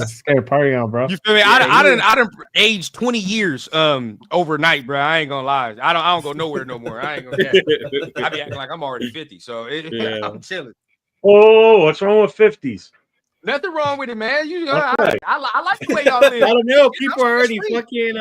scared party on, bro. You feel me? I done aged 20 years overnight, bro. I ain't gonna lie. I don't go nowhere no more. I ain't gonna get I be acting like I'm already 50, so I'm chilling. Oh, what's wrong with 50s? Nothing wrong with it, man. You know, I like the way y'all live. I don't know. People are already fucking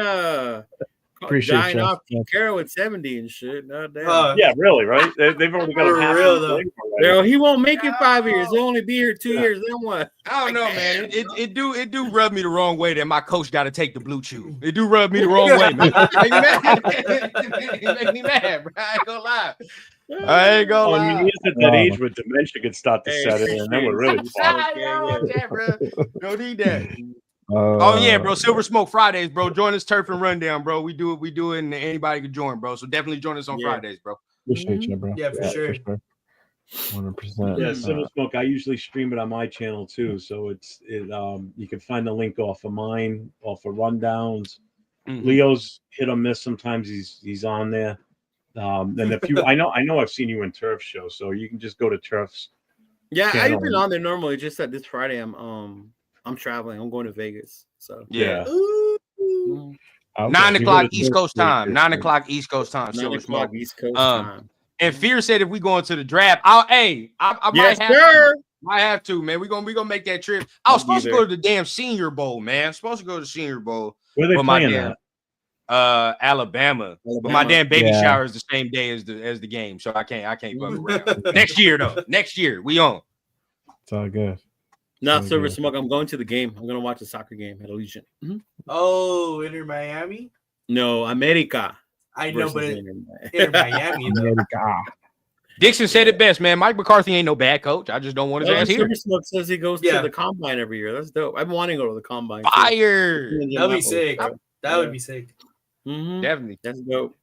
dying off Carol at 70 and shit. No, damn. Yeah, really, right? They've already got a real though. Yo, he won't make it 5 years. He'll only be here 2 years. Then what? I don't know, man. It do rub me the wrong way that my coach got to take the blue chew. It do rub me the wrong way, man. It make me mad, bro. I ain't gonna lie. I ain't gonna lie. I mean, he's at that age where dementia could start to set in, and then we're really Don't need that. Oh yeah, bro. Silver Smoke Fridays, bro. Join us Turf and Rundown, bro. We do it, and anybody can join, bro. So definitely join us on Fridays, bro. Appreciate you, bro. Yeah, for sure. 100%. Yeah, Silver Smoke. I usually stream it on my channel too, so you can find the link off of mine, off of Rundowns. Leo's hit or miss. Sometimes he's on there. And if you, I know I've seen you in Turf's show, so you can just go to Turf's. Yeah, I've been on there normally. Just that this Friday, I'm traveling. I'm going to Vegas. So 9 o'clock East Coast time. 9 o'clock East Coast time. 9 o'clock East Coast time. And Fear said if we go into the draft, I might have to, man. We gonna make that trip. I was supposed to go to the damn Senior Bowl, man. Supposed to go to the Senior Bowl. Where they playing at? Alabama. But my damn baby shower is the same day as the game, so I can't fuck around. Next year though. Next year we on. It's all good. Not Silver Smoke. I'm going to the game. I'm gonna watch a soccer game at Allegiant. Oh, Inter Miami? No, America. I know, but Inter Miami. Dixon said it best, man. Mike McCarthy ain't no bad coach. I just don't want his ass here. Super Smoke says he goes to the combine every year. That's dope. I've been wanting to go to the combine. Fire. That'd be sick. That would be sick. Mm-hmm. Definitely. That's dope.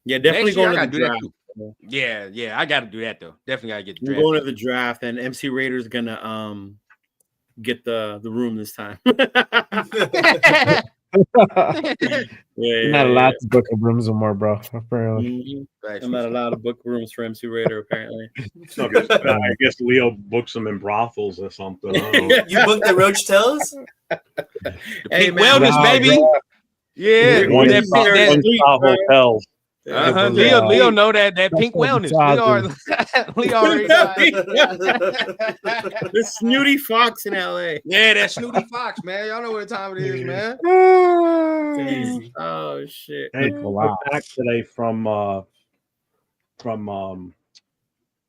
Yeah, definitely going to the draft. Yeah, I got to do that though. Definitely got to get the draft. We're going to the draft, and MC Raider's gonna get the room this time. You're not allowed to book rooms anymore, bro. Apparently, I'm not allowed to book rooms for MC Raider. Apparently, I guess Leo books them in brothals or something. You booked the Roach Tales? Hey, wellness, baby. Yeah, one-star hotels. Leo know that pink wellness. Leo already got the Snooty Fox in LA. Yeah, that Snooty Fox, man. Y'all know what time it is, man. Oh shit! Hey, back today from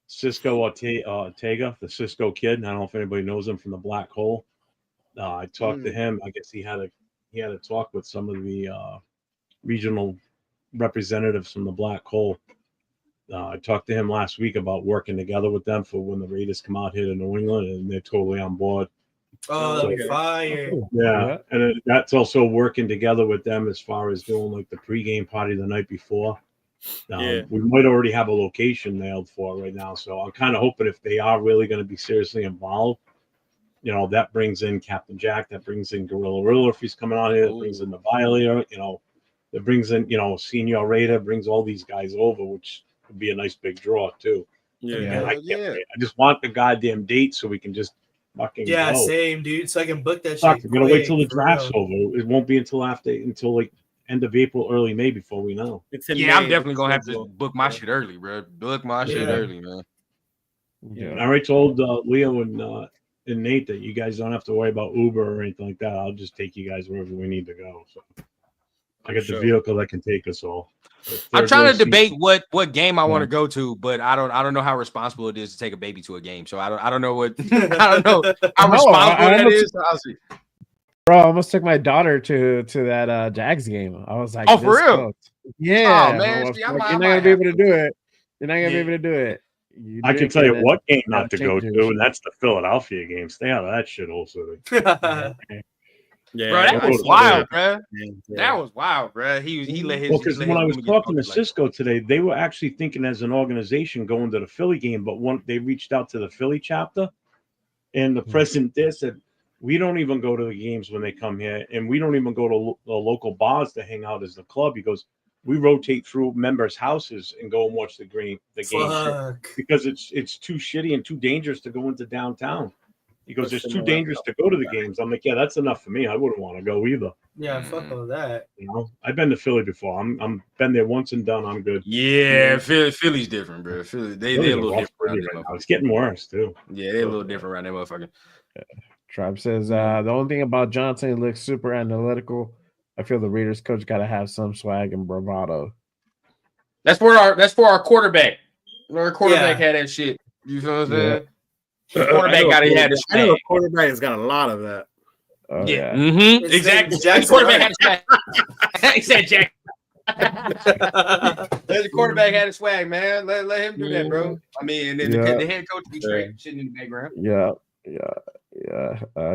Cisco Ortega, the Cisco kid. I don't know if anybody knows him from the Black Hole. I talked to him. I guess he had a talk with some of the regional representatives from the Black Hole. I talked to him last week about working together with them for when the Raiders come out here to New England, and they're totally on board. Oh, that'd be fire. Yeah, and that's also working together with them as far as doing like the pregame party the night before. We might already have a location nailed for it right now, so I'm kind of hoping if they are really going to be seriously involved, that brings in Captain Jack, that brings in Gorilla Riddler if he's coming out here, that brings in the Violator, that brings in, Senior Raider, brings all these guys over, which would be a nice big draw too. I just want the goddamn date so we can just fucking go. Same, dude. So I can book that shit. We're gonna wait till the draft's over. It won't be until like end of April, early May before we know. I'm definitely gonna have to book my shit early, bro. Book my shit early, man. I already told Leo and Nate that you guys don't have to worry about Uber or anything like that. I'll just take you guys wherever we need to go. So I got the vehicle that can take us all. I'm trying to debate what game I want to go to, but I don't know how responsible it is to take a baby to a game. So I don't know what I don't know how responsible that is. Bro, I almost took my daughter to that Jags game. I was like, oh, for real? Close. Yeah. Oh man, you're not gonna be able to do it. You're not gonna be able to do it. I can tell you what game not to go to, and that's the Philadelphia game. Stay out of that shit, also. Yeah, bro, that was wild, bro. That was wild, bro. He let his. Well, because when I was talking to Cisco today, they were actually thinking as an organization going to the Philly game, but they reached out to the Philly chapter, and the president there said, "We don't even go to the games when they come here, and we don't even go to the local bars to hang out as the club." He goes, "We rotate through members' houses and go and watch the game because it's too shitty and too dangerous to go into downtown." He goes, "It's too dangerous to go to the games." I'm like, "Yeah, that's enough for me. I wouldn't want to go either." Yeah, fuck all that. I've been to Philly before. I'm been there once and done. I'm good. Yeah, Philly's different, bro. Philly, they're a little different right now. It's getting worse too. Yeah, they're a little different around that motherfucker. Tribe says the only thing about Johnson, he looks super analytical. I feel the Raiders coach got to have some swag and bravado. That's for our quarterback. Our quarterback had that shit. You feel what I'm saying? The quarterback got to have this. I know the quarterback has got a lot of that. Oh, yeah. Mm-hmm. Exactly. The quarterback had swag. He said Jack. The quarterback had a swag, man. Let him do that, bro. I mean, and then the head coach be straight sitting in the background.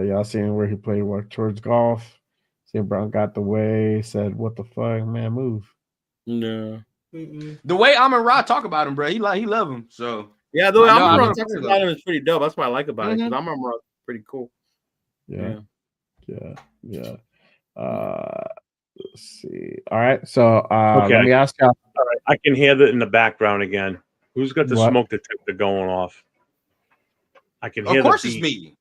Y'all seen where he played work towards golf? See, Brown got the way. Said, "What the fuck, man? Move." No. The way Amon Ra talk about him, bro, he love him. So yeah, the way Amon Ra talks about him is pretty dope. That's what I like about it. Because Amon Ra is pretty cool. Yeah. Let's see. All right. So let me ask you. All right, I can hear that in the background again. Who's got the smoke detector going off? I can hear. Of course, it's me.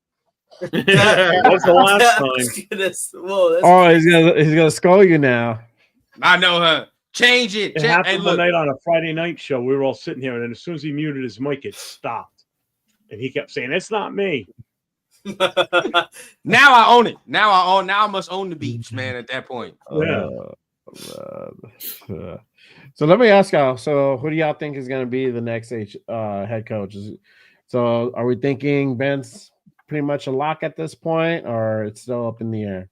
What's the last time? He's gonna scold you now. I know her. Change it. It happened one night on a Friday night show. We were all sitting here, and then as soon as he muted his mic, it stopped, and he kept saying, "It's not me." Now I own it. Now I must own the beats, man. At that point. So let me ask y'all. So who do y'all think is going to be the next head coach? So are we thinking Ben's pretty much a lock at this point, or it's still up in the air?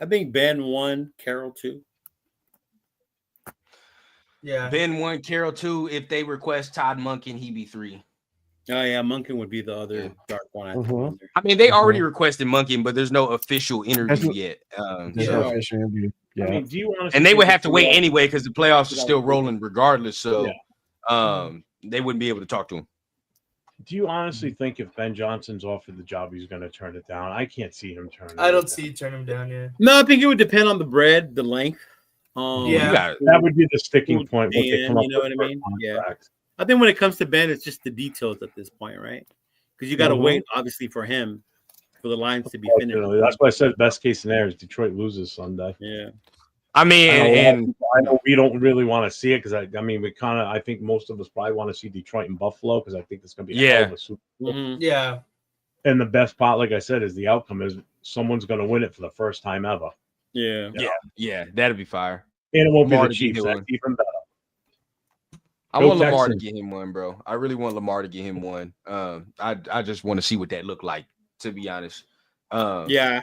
I think Ben 1, Carroll 2. Yeah. Ben 1, Carroll 2. If they request Todd Monken, he be 3. Oh yeah, Monken would be the other dark one. I think. Mhm. on there. I mean, they already requested Monken, but there's no official interview yet. There's Yeah. no official interview. I Yeah. mean, do you honestly And they think would the have to wait playoffs- anyway because the playoffs are still rolling regardless. So Yeah. they wouldn't be able to talk to him. Do you honestly think if Ben Johnson's offered the job, he's going to turn it down? I can't see him turning. I it don't down. see you turn him down. Yeah. No, I think it would depend on the bread, the length. Yeah. You got it. That would be the sticking Who's point. What they paying, come up you know with what I for a mean? Yeah. contract. I think when it comes to Ben, it's just the details at this point, right? Because you got to wait, obviously, for him, for the lines to be finished. Unfortunately, that's why I said best case scenario is Detroit loses Sunday. Yeah. I mean, I know we don't really want to see it because I mean we kind of I think most of us probably want to see Detroit and Buffalo because I think it's going to be a hell of a Super Bowl. Mhm. Yeah. And the best part, like I said, is the outcome is someone's going to win it for the first time ever, Yeah. yeah, that'd be fire. and it won't Lamar be the to get Chiefs. one. That's even better. I Go want Lamar to Texans. get him one, bro. I really want Lamar to get him one. I just want to see what that looked like, to be honest. Yeah.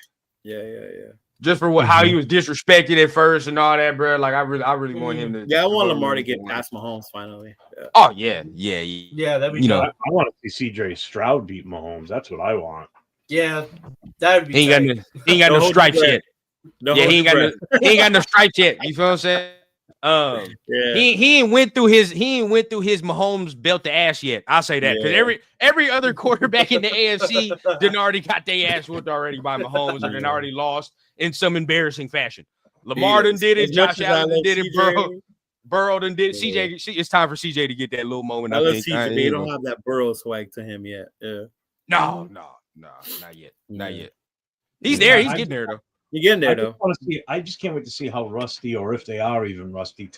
Just for how he was disrespected at first and all that, bro. Like I really want him to. Yeah, I want to Lamar to get get one. past Mahomes finally. Yeah. Oh yeah. Yeah. That'd be. You know, I want to see CJ Stroud beat Mahomes. That's what I want. Yeah. That would be. he ain't got tight. he ain't got Don't no hold stripes your yet. Don't Yeah, hold he ain't your got breath. he ain't got no stripes yet. You feel what I'm saying? Yeah. He ain't went through his Mahomes belt to ass yet. I'll say that because Yeah. every other quarterback in the AFC done already got their ass whooped already by Mahomes and then already lost in some embarrassing fashion. Lamar done did it. As much Josh as I Allen love did it. CJ, Burrow done did it. Yeah. CJ, it's time for CJ to get that little moment. I I love think. CJ, but he don't have that Burrow swag to him yet. Yeah. No, not yet. Not Yeah. yet. He's Yeah, there. He's I- getting there though. You getting there I though? just want to see. I just can't wait to see how rusty, or if they are even rusty.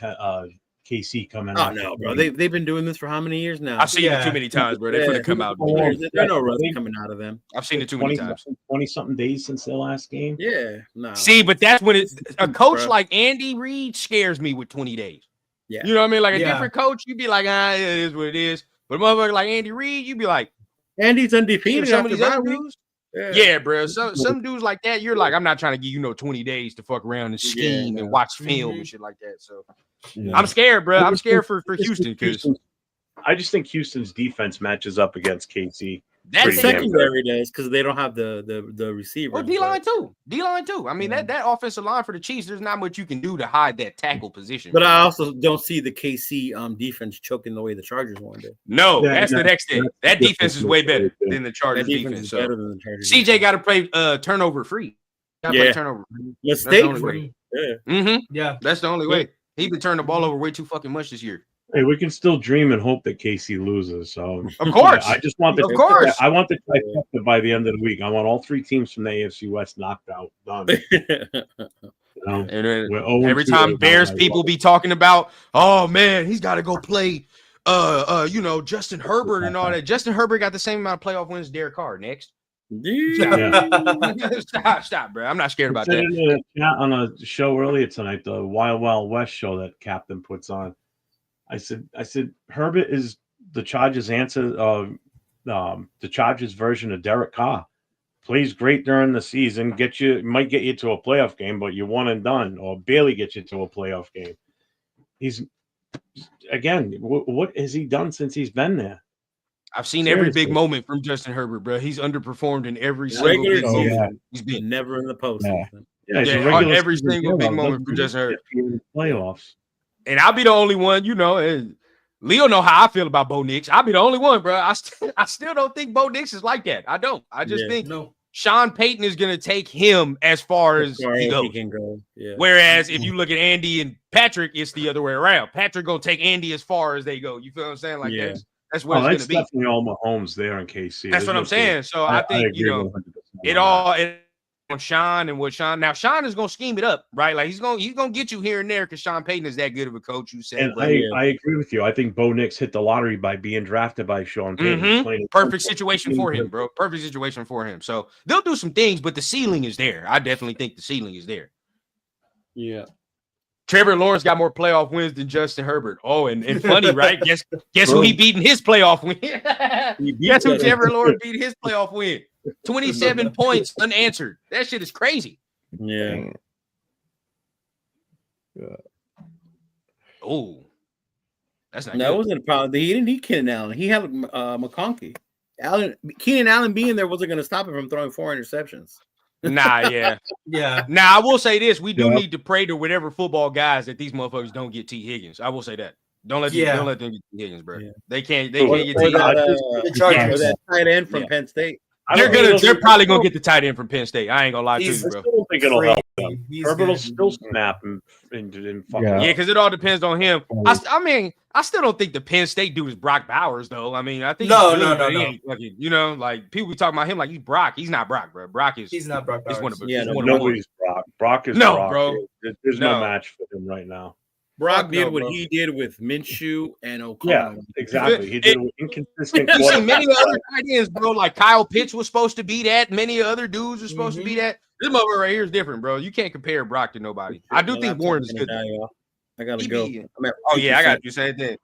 KC coming Oh out. no, bro. They've been doing this for how many years now? I've seen it Yeah. too many times, bro. They're Yeah. gonna come out. There's no rust coming out of them. I've seen it too many 20 times. 20-something days since their last game. Yeah, no. See, but that's when it's a coach Bro. like Andy Reid scares me with 20 days. Yeah. You know what I mean? Like a Yeah. different coach, you'd be like, it is what it is. But a motherfucker like Andy Reid, you'd be like, Andy's undefeated some of after these bye other week. dudes. Yeah, bro. Some dudes like that, you're like, I'm not trying to give you 20 days to fuck around and scheme and watch film and shit like that. So Yeah. I'm scared, bro. I'm scared for Houston because I just think Houston's defense matches up against KC. that Pretty damn good. Secondary does because they don't have the receiver. Oh, D-line too. D-line too. I mean, that offensive line for the Chiefs, there's not much you can do to hide that tackle position. But I also don't see the KC defense choking the way the Chargers one did. No, Yeah, that's the next thing. That that's defense is way better good. than the Chargers That defense defense. is So better than the Chargers. CJ got to play turnover free. Gotta play Yeah. turnover free. mistake only free. Yeah. Mm-hmm. Yeah. That's the only way. He been turning the ball over way too fucking much this year. Hey, we can still dream and hope that KC loses. So Of course. I just want the Of course. I want the trifecta by the end of the week. I want all three teams from the AFC West knocked out. Done. You know? And then We're 0-2 every time right Bears now. people be talking about, oh man, he's got to go play Justin Herbert and all that. Justin Herbert got the same amount of playoff wins as Derek Carr. Next. Stop, bro. I'm not scared about Said that. in the chat on a show earlier tonight, the Wild Wild West show that Captain puts on. I said Herbert is the Chargers' answer. The Chargers' version of Derek Carr. Plays great during the season. Might get you to a playoff game, but you're one and done, or barely get you to a playoff game. He's again. What has he done since he's been there? I've seen every Seriously. big moment from Justin Herbert, bro. He's underperformed in every single Regular big season, moment he's been. never in the postseason. Yeah, he's a Yeah, regular every season single big playoff. moment from Doesn't Justin Herbert. get you in the playoffs. And I'll be the only one, and Leo know how I feel about Bo Nix. I'll be the only one, bro. I still don't think Bo Nix is like that. I don't. I just think No. Sean Payton is going to take him as far as he goes. He can go. Yeah. Whereas if you look at Andy and Patrick, it's the other way around. Patrick going to take Andy as far as they go. You feel what I'm saying? Like Yeah. that's what it's going That's to be. definitely all Mahomes there in KC. That's what I'm saying. So I think, agree 100% it on all it on Sean and what Sean. Now Sean is gonna scheme it up, right? Like he's gonna get you here and there because Sean Payton is that good of a coach. You said, And but I agree with you. I think Bo Nix hit the lottery by being drafted by Sean Payton. Mhm. Playing- perfect situation for him, bro. Perfect situation for him. So they'll do some things, but the ceiling is there. I definitely think the ceiling is there. Yeah. Trevor Lawrence got more playoff wins than Justin Herbert. Oh, and funny, right? Guess who he beat in his playoff win? Guess who Trevor Lawrence beat in his playoff win? 27 points unanswered. That shit is crazy. Yeah. Oh, That's not That good. wasn't a problem. He didn't need Keenan Allen. He had McConkey. Keenan Allen being there wasn't going to stop him from throwing 4 interceptions. Nah, yeah. Yeah. Now I will say this: we do Yep. need to pray to whatever football guys that these motherfuckers don't get T. Higgins. I will say that. Don't let them get T. Higgins, bro. Yeah. They can't Or get T. The Chargers. Or that tight end from Yeah. Penn State. They're probably gonna get the tight end from Penn State. I ain't gonna lie to He's- you, I bro. still don't think it'll help Crazy. them. He's Herbert will good. still snap and fucking. Yeah. Yeah, because it all depends on him. I mean, I still don't think the Penn State dude is Brock Bowers, though. I mean, I think No, he's good, no, but he no. ain't fucking, you know, like people be talking about him like he's Brock. He's not Brock, bro. Brock is. He's not Brock He's one Bowers. of Yeah, he's no, one of Nobody's Brock. Brock is No, Brock. bro. There's no No. match for him right now. Brock Fuck did no, what bro. he did with Minshew and Yeah, O'Connell. exactly. He did it with inconsistent. You see quarterback many other play. tight ends, bro. Like Kyle Pitts was supposed to be that. Many other dudes were supposed to be Mhm. that. This motherfucker right here is different, bro. You can't compare Brock to nobody. I do My think laptop's Warren is gonna good. die, y'all. I gotta He go. be- I'm at Oh yeah, I 2%. got you. Same thing.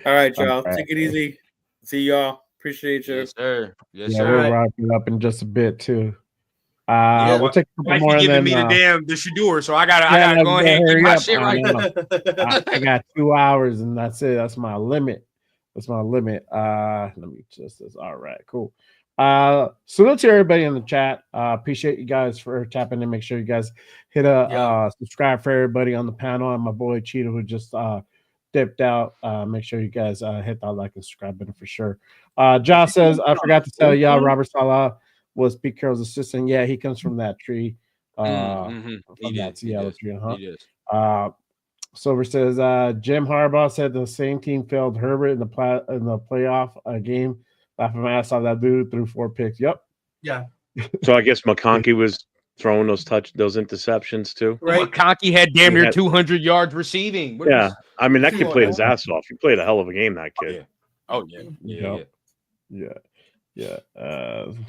All right, y'all. All right. Take it easy. See y'all. Appreciate you. Yes, sir. Yes, Yeah, sir. we'll wrap it up in just a bit too. Yeah, We'll take a couple Wife more be and giving then me the Shadur, so I gotta yeah, go ahead and hurry get my up. shit right. I got 2 hours and that's it. That's my limit. Let me just this. All right, cool. Salute to everybody in the chat. Appreciate you guys for tapping in. Make sure you guys hit subscribe for everybody on the panel and my boy Cheetah who just dipped out. Make sure you guys hit that like and subscribe button for sure. Josh says I forgot to tell y'all Robert Saleh was Pete Carroll's assistant. Yeah, he comes from that tree. He From that did. Seattle He tree, does. Silver says Jim Harbaugh said the same team failed Herbert in the playoff game. Laughing my ass off, that dude threw 4 picks. Yep. Yeah. So I guess McConkey was throwing those interceptions too. Right. McConkey had damn He near had- 200 yards receiving. What Yeah, was- I mean that kid Come on played now. his ass off. He played a hell of a game. That kid. yeah. Oh yeah. Yep. Yeah.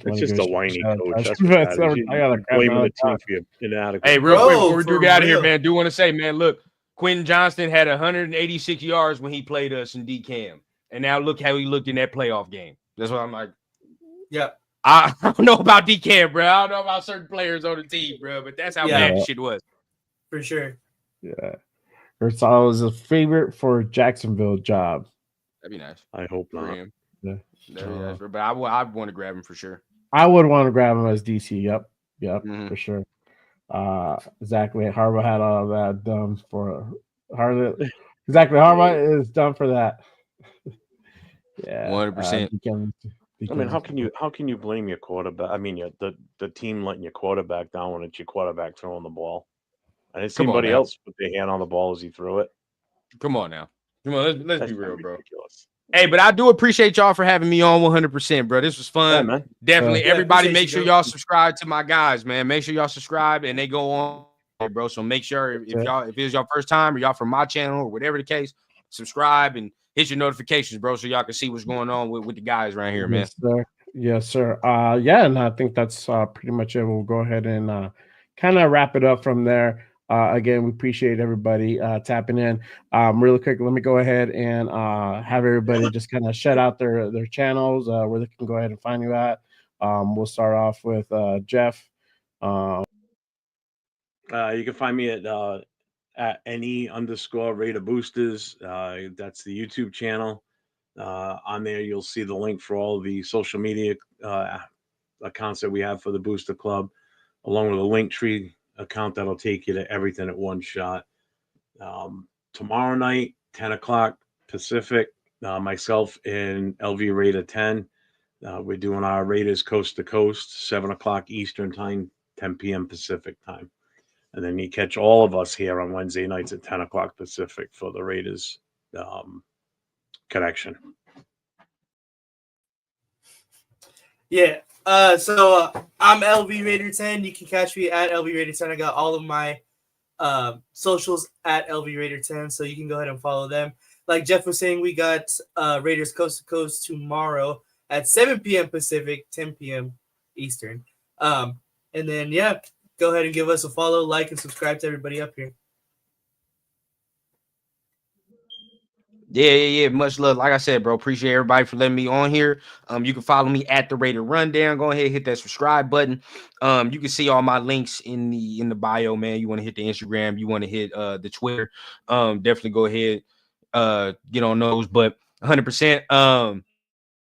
It's just a whiny coach. That's I what that is. You gotta grab blaming my the team for your inadequate. Hey, real Bro, quick before we for do get out of here, real. man, do want to say, man, look, Quentin Johnston had 186 yards when he played us in DCAM, and now look how he looked in that playoff game. That's what I'm like. Yeah. I don't know about DCAM, bro. I don't know about certain players on the team, bro, but that's how Yeah. bad the shit was. For sure. Yeah. Ursula was a favorite for Jacksonville job. That'd be nice I hope for not. him. Yeah. That'd be nice, but I want to grab him for sure. I would want to grab him as DC. Yep. Mhm. For sure. Exactly. Harbaugh had all of that done for Harbaugh. Exactly. Harbaugh is done for that. Yeah. 100%. I mean, how can you blame your quarterback? I mean, the team letting your quarterback down when it's your quarterback throwing the ball. I didn't see Come on anybody now. else put their hand on the ball as he threw it. Come on now. Come on, let's That's be real, bro. ridiculous. Hey, but I do appreciate y'all for having me on 100%, bro. This was Yeah, fun. man. Definitely, Yeah, everybody, appreciate make you, sure bro. y'all subscribe to my guys, man. Make sure y'all subscribe and they go on, bro. So make sure if it's your first time or y'all from my channel or whatever the case, subscribe and hit your notifications, bro, so y'all can see what's going on with the guys right here, man. Yes, sir. Yes, sir. Yeah, and I think that's pretty much it. We'll go ahead and kind of wrap it up from there. Again, we appreciate everybody tapping in. Really quick, let me go ahead and have everybody just kind of shout out their channels where they can go ahead and find you at. We'll start off with Jeff. You can find me at any_Raider Boosters. That's the YouTube channel. On there, you'll see the link for all the social media accounts that we have for the Booster Club, along with a link tree account that'll take you to everything at one shot. Tomorrow night, 10 o'clock Pacific, myself and LV Raider 10. We're doing our Raiders Coast to Coast, 7 o'clock Eastern time, 10 p.m. Pacific time. And then you catch all of us here on Wednesday nights at 10 o'clock Pacific for the Raiders connection. Yeah. So I'm LV Raider 10. You can catch me at LV Raider 10. I got all of my socials at LV Raider 10, so you can go ahead and follow them. Like Jeff was saying, we got Raiders Coast to Coast tomorrow at 7 p.m. Pacific, 10 p.m. Eastern. And then go ahead and give us a follow, like, and subscribe to everybody up here. Yeah. Much love. Like I said, bro, appreciate everybody for letting me on here. You can follow me at the Rated Rundown. Go ahead, hit that subscribe button. You can see all my links in the bio, man. You want to hit the Instagram, you want to hit the Twitter. Definitely go ahead, get on those. But 100%.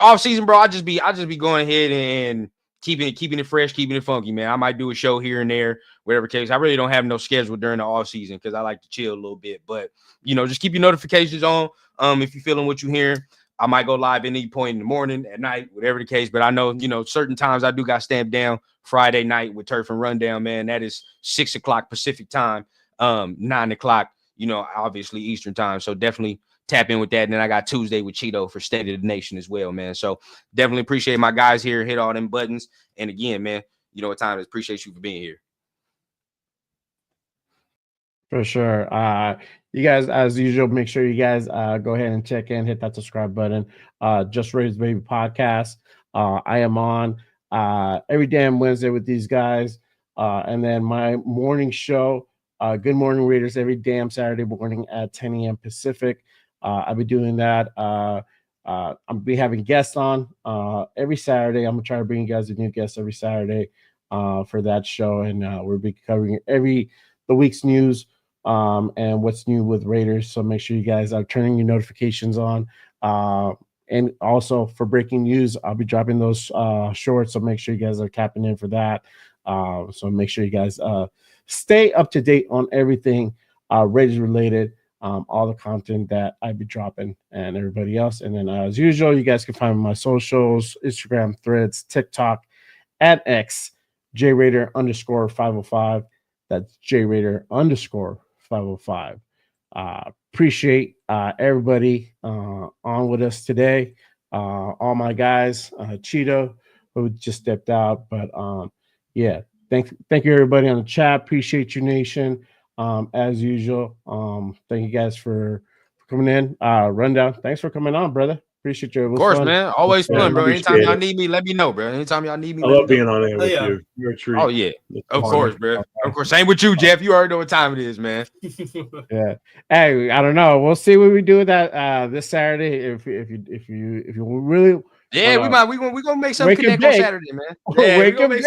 Off season, bro, I just be going ahead and keeping it fresh, keeping it funky, man. I might do a show here and there, whatever case. I really don't have no schedule during the off season because I like to chill a little bit. But just keep your notifications on. If you're feeling what you're hearing, I might go live any point in the morning, at night, whatever the case. But I know, certain times I do got stamped down. Friday night with Turf and Rundown, man. That is 6 o'clock Pacific time, 9 o'clock, obviously Eastern time. So definitely tap in with that. And then I got Tuesday with Cheeto for State of the Nation as well, man. So definitely appreciate my guys here. Hit all them buttons. And again, man, you know what time it is. Appreciate you for being here. For sure. You guys, as usual, make sure you guys go ahead and check in, hit that subscribe button. Just Raise Baby podcast. I am on every damn Wednesday with these guys. And then my morning show, Good Morning Raiders, every damn Saturday morning at 10 a.m. Pacific. I'll be doing that. I'll be having guests on every Saturday. I'm gonna try to bring you guys a new guest every Saturday for that show, and we'll be covering the week's news and what's new with Raiders. So make sure you guys are turning your notifications on. And also for breaking news, I'll be dropping those shorts. So make sure you guys are tapping in for that. So make sure you guys stay up to date on everything Raiders related. All the content that I'd be dropping and everybody else. And then as usual, you guys can find my socials, Instagram, Threads, TikTok, at X, JRaider_505. That's JRaider_505. Appreciate everybody on with us today. All my guys, Cheeto, who just stepped out. But yeah, thank you everybody on the chat. Appreciate you, nation. As usual, thank you guys for coming in. Rundown, thanks for coming on, brother. Appreciate you. It was of course, fun. man. Always fun, bro. Anytime Appreciate y'all it. need me, let me know, bro. Anytime y'all need me, I let me love know. being on here with yeah. you. You're a treat. Oh yeah, of course, bro. Of course. Same with you, Jeff. You already know what time it is, man. Yeah. Hey, I don't know. We'll see what we do with that this Saturday. If you really Yeah, we gonna make some connect on Saturday, man. Yeah, we gonna make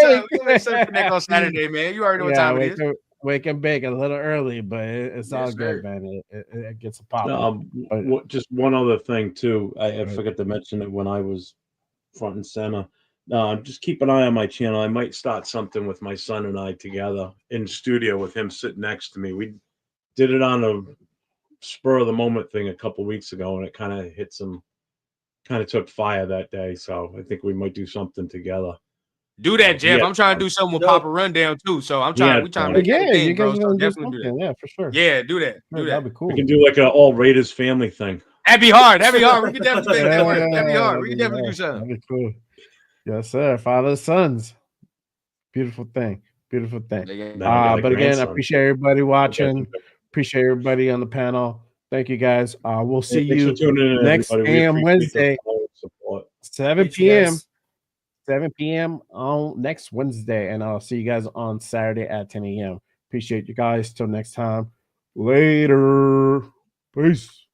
some connect on Saturday, man. You already know what time it is. Wake and bake a little early, but it's all good, man. It gets a pop. Just one other thing too. I forgot to mention it when I was front and center. Just keep an eye on my channel. I might start something with my son and I together in studio with him sitting next to me. We did it on a spur of the moment thing a couple weeks ago, and it kind of took fire that day. So I think we might do something together. Do that, Jeff. I'm trying to do something with Papa Rundown too. So we trying to make that a thing, bro. So definitely do that. Yeah, for sure. Yeah, do that. That'd be cool. We can do like an all Raiders family thing. That'd be hard. We can definitely make that work. That'd be hard. We can definitely do something. That'd be cool. Yes, sir. Father, sons. Beautiful thing. But again, I appreciate everybody watching. Appreciate everybody on the panel. Thank you, guys. We'll see you next AM Wednesday, 7 p.m. 7 p.m. on next Wednesday. And I'll see you guys on Saturday at 10 a.m. Appreciate you guys. Till next time. Later. Peace.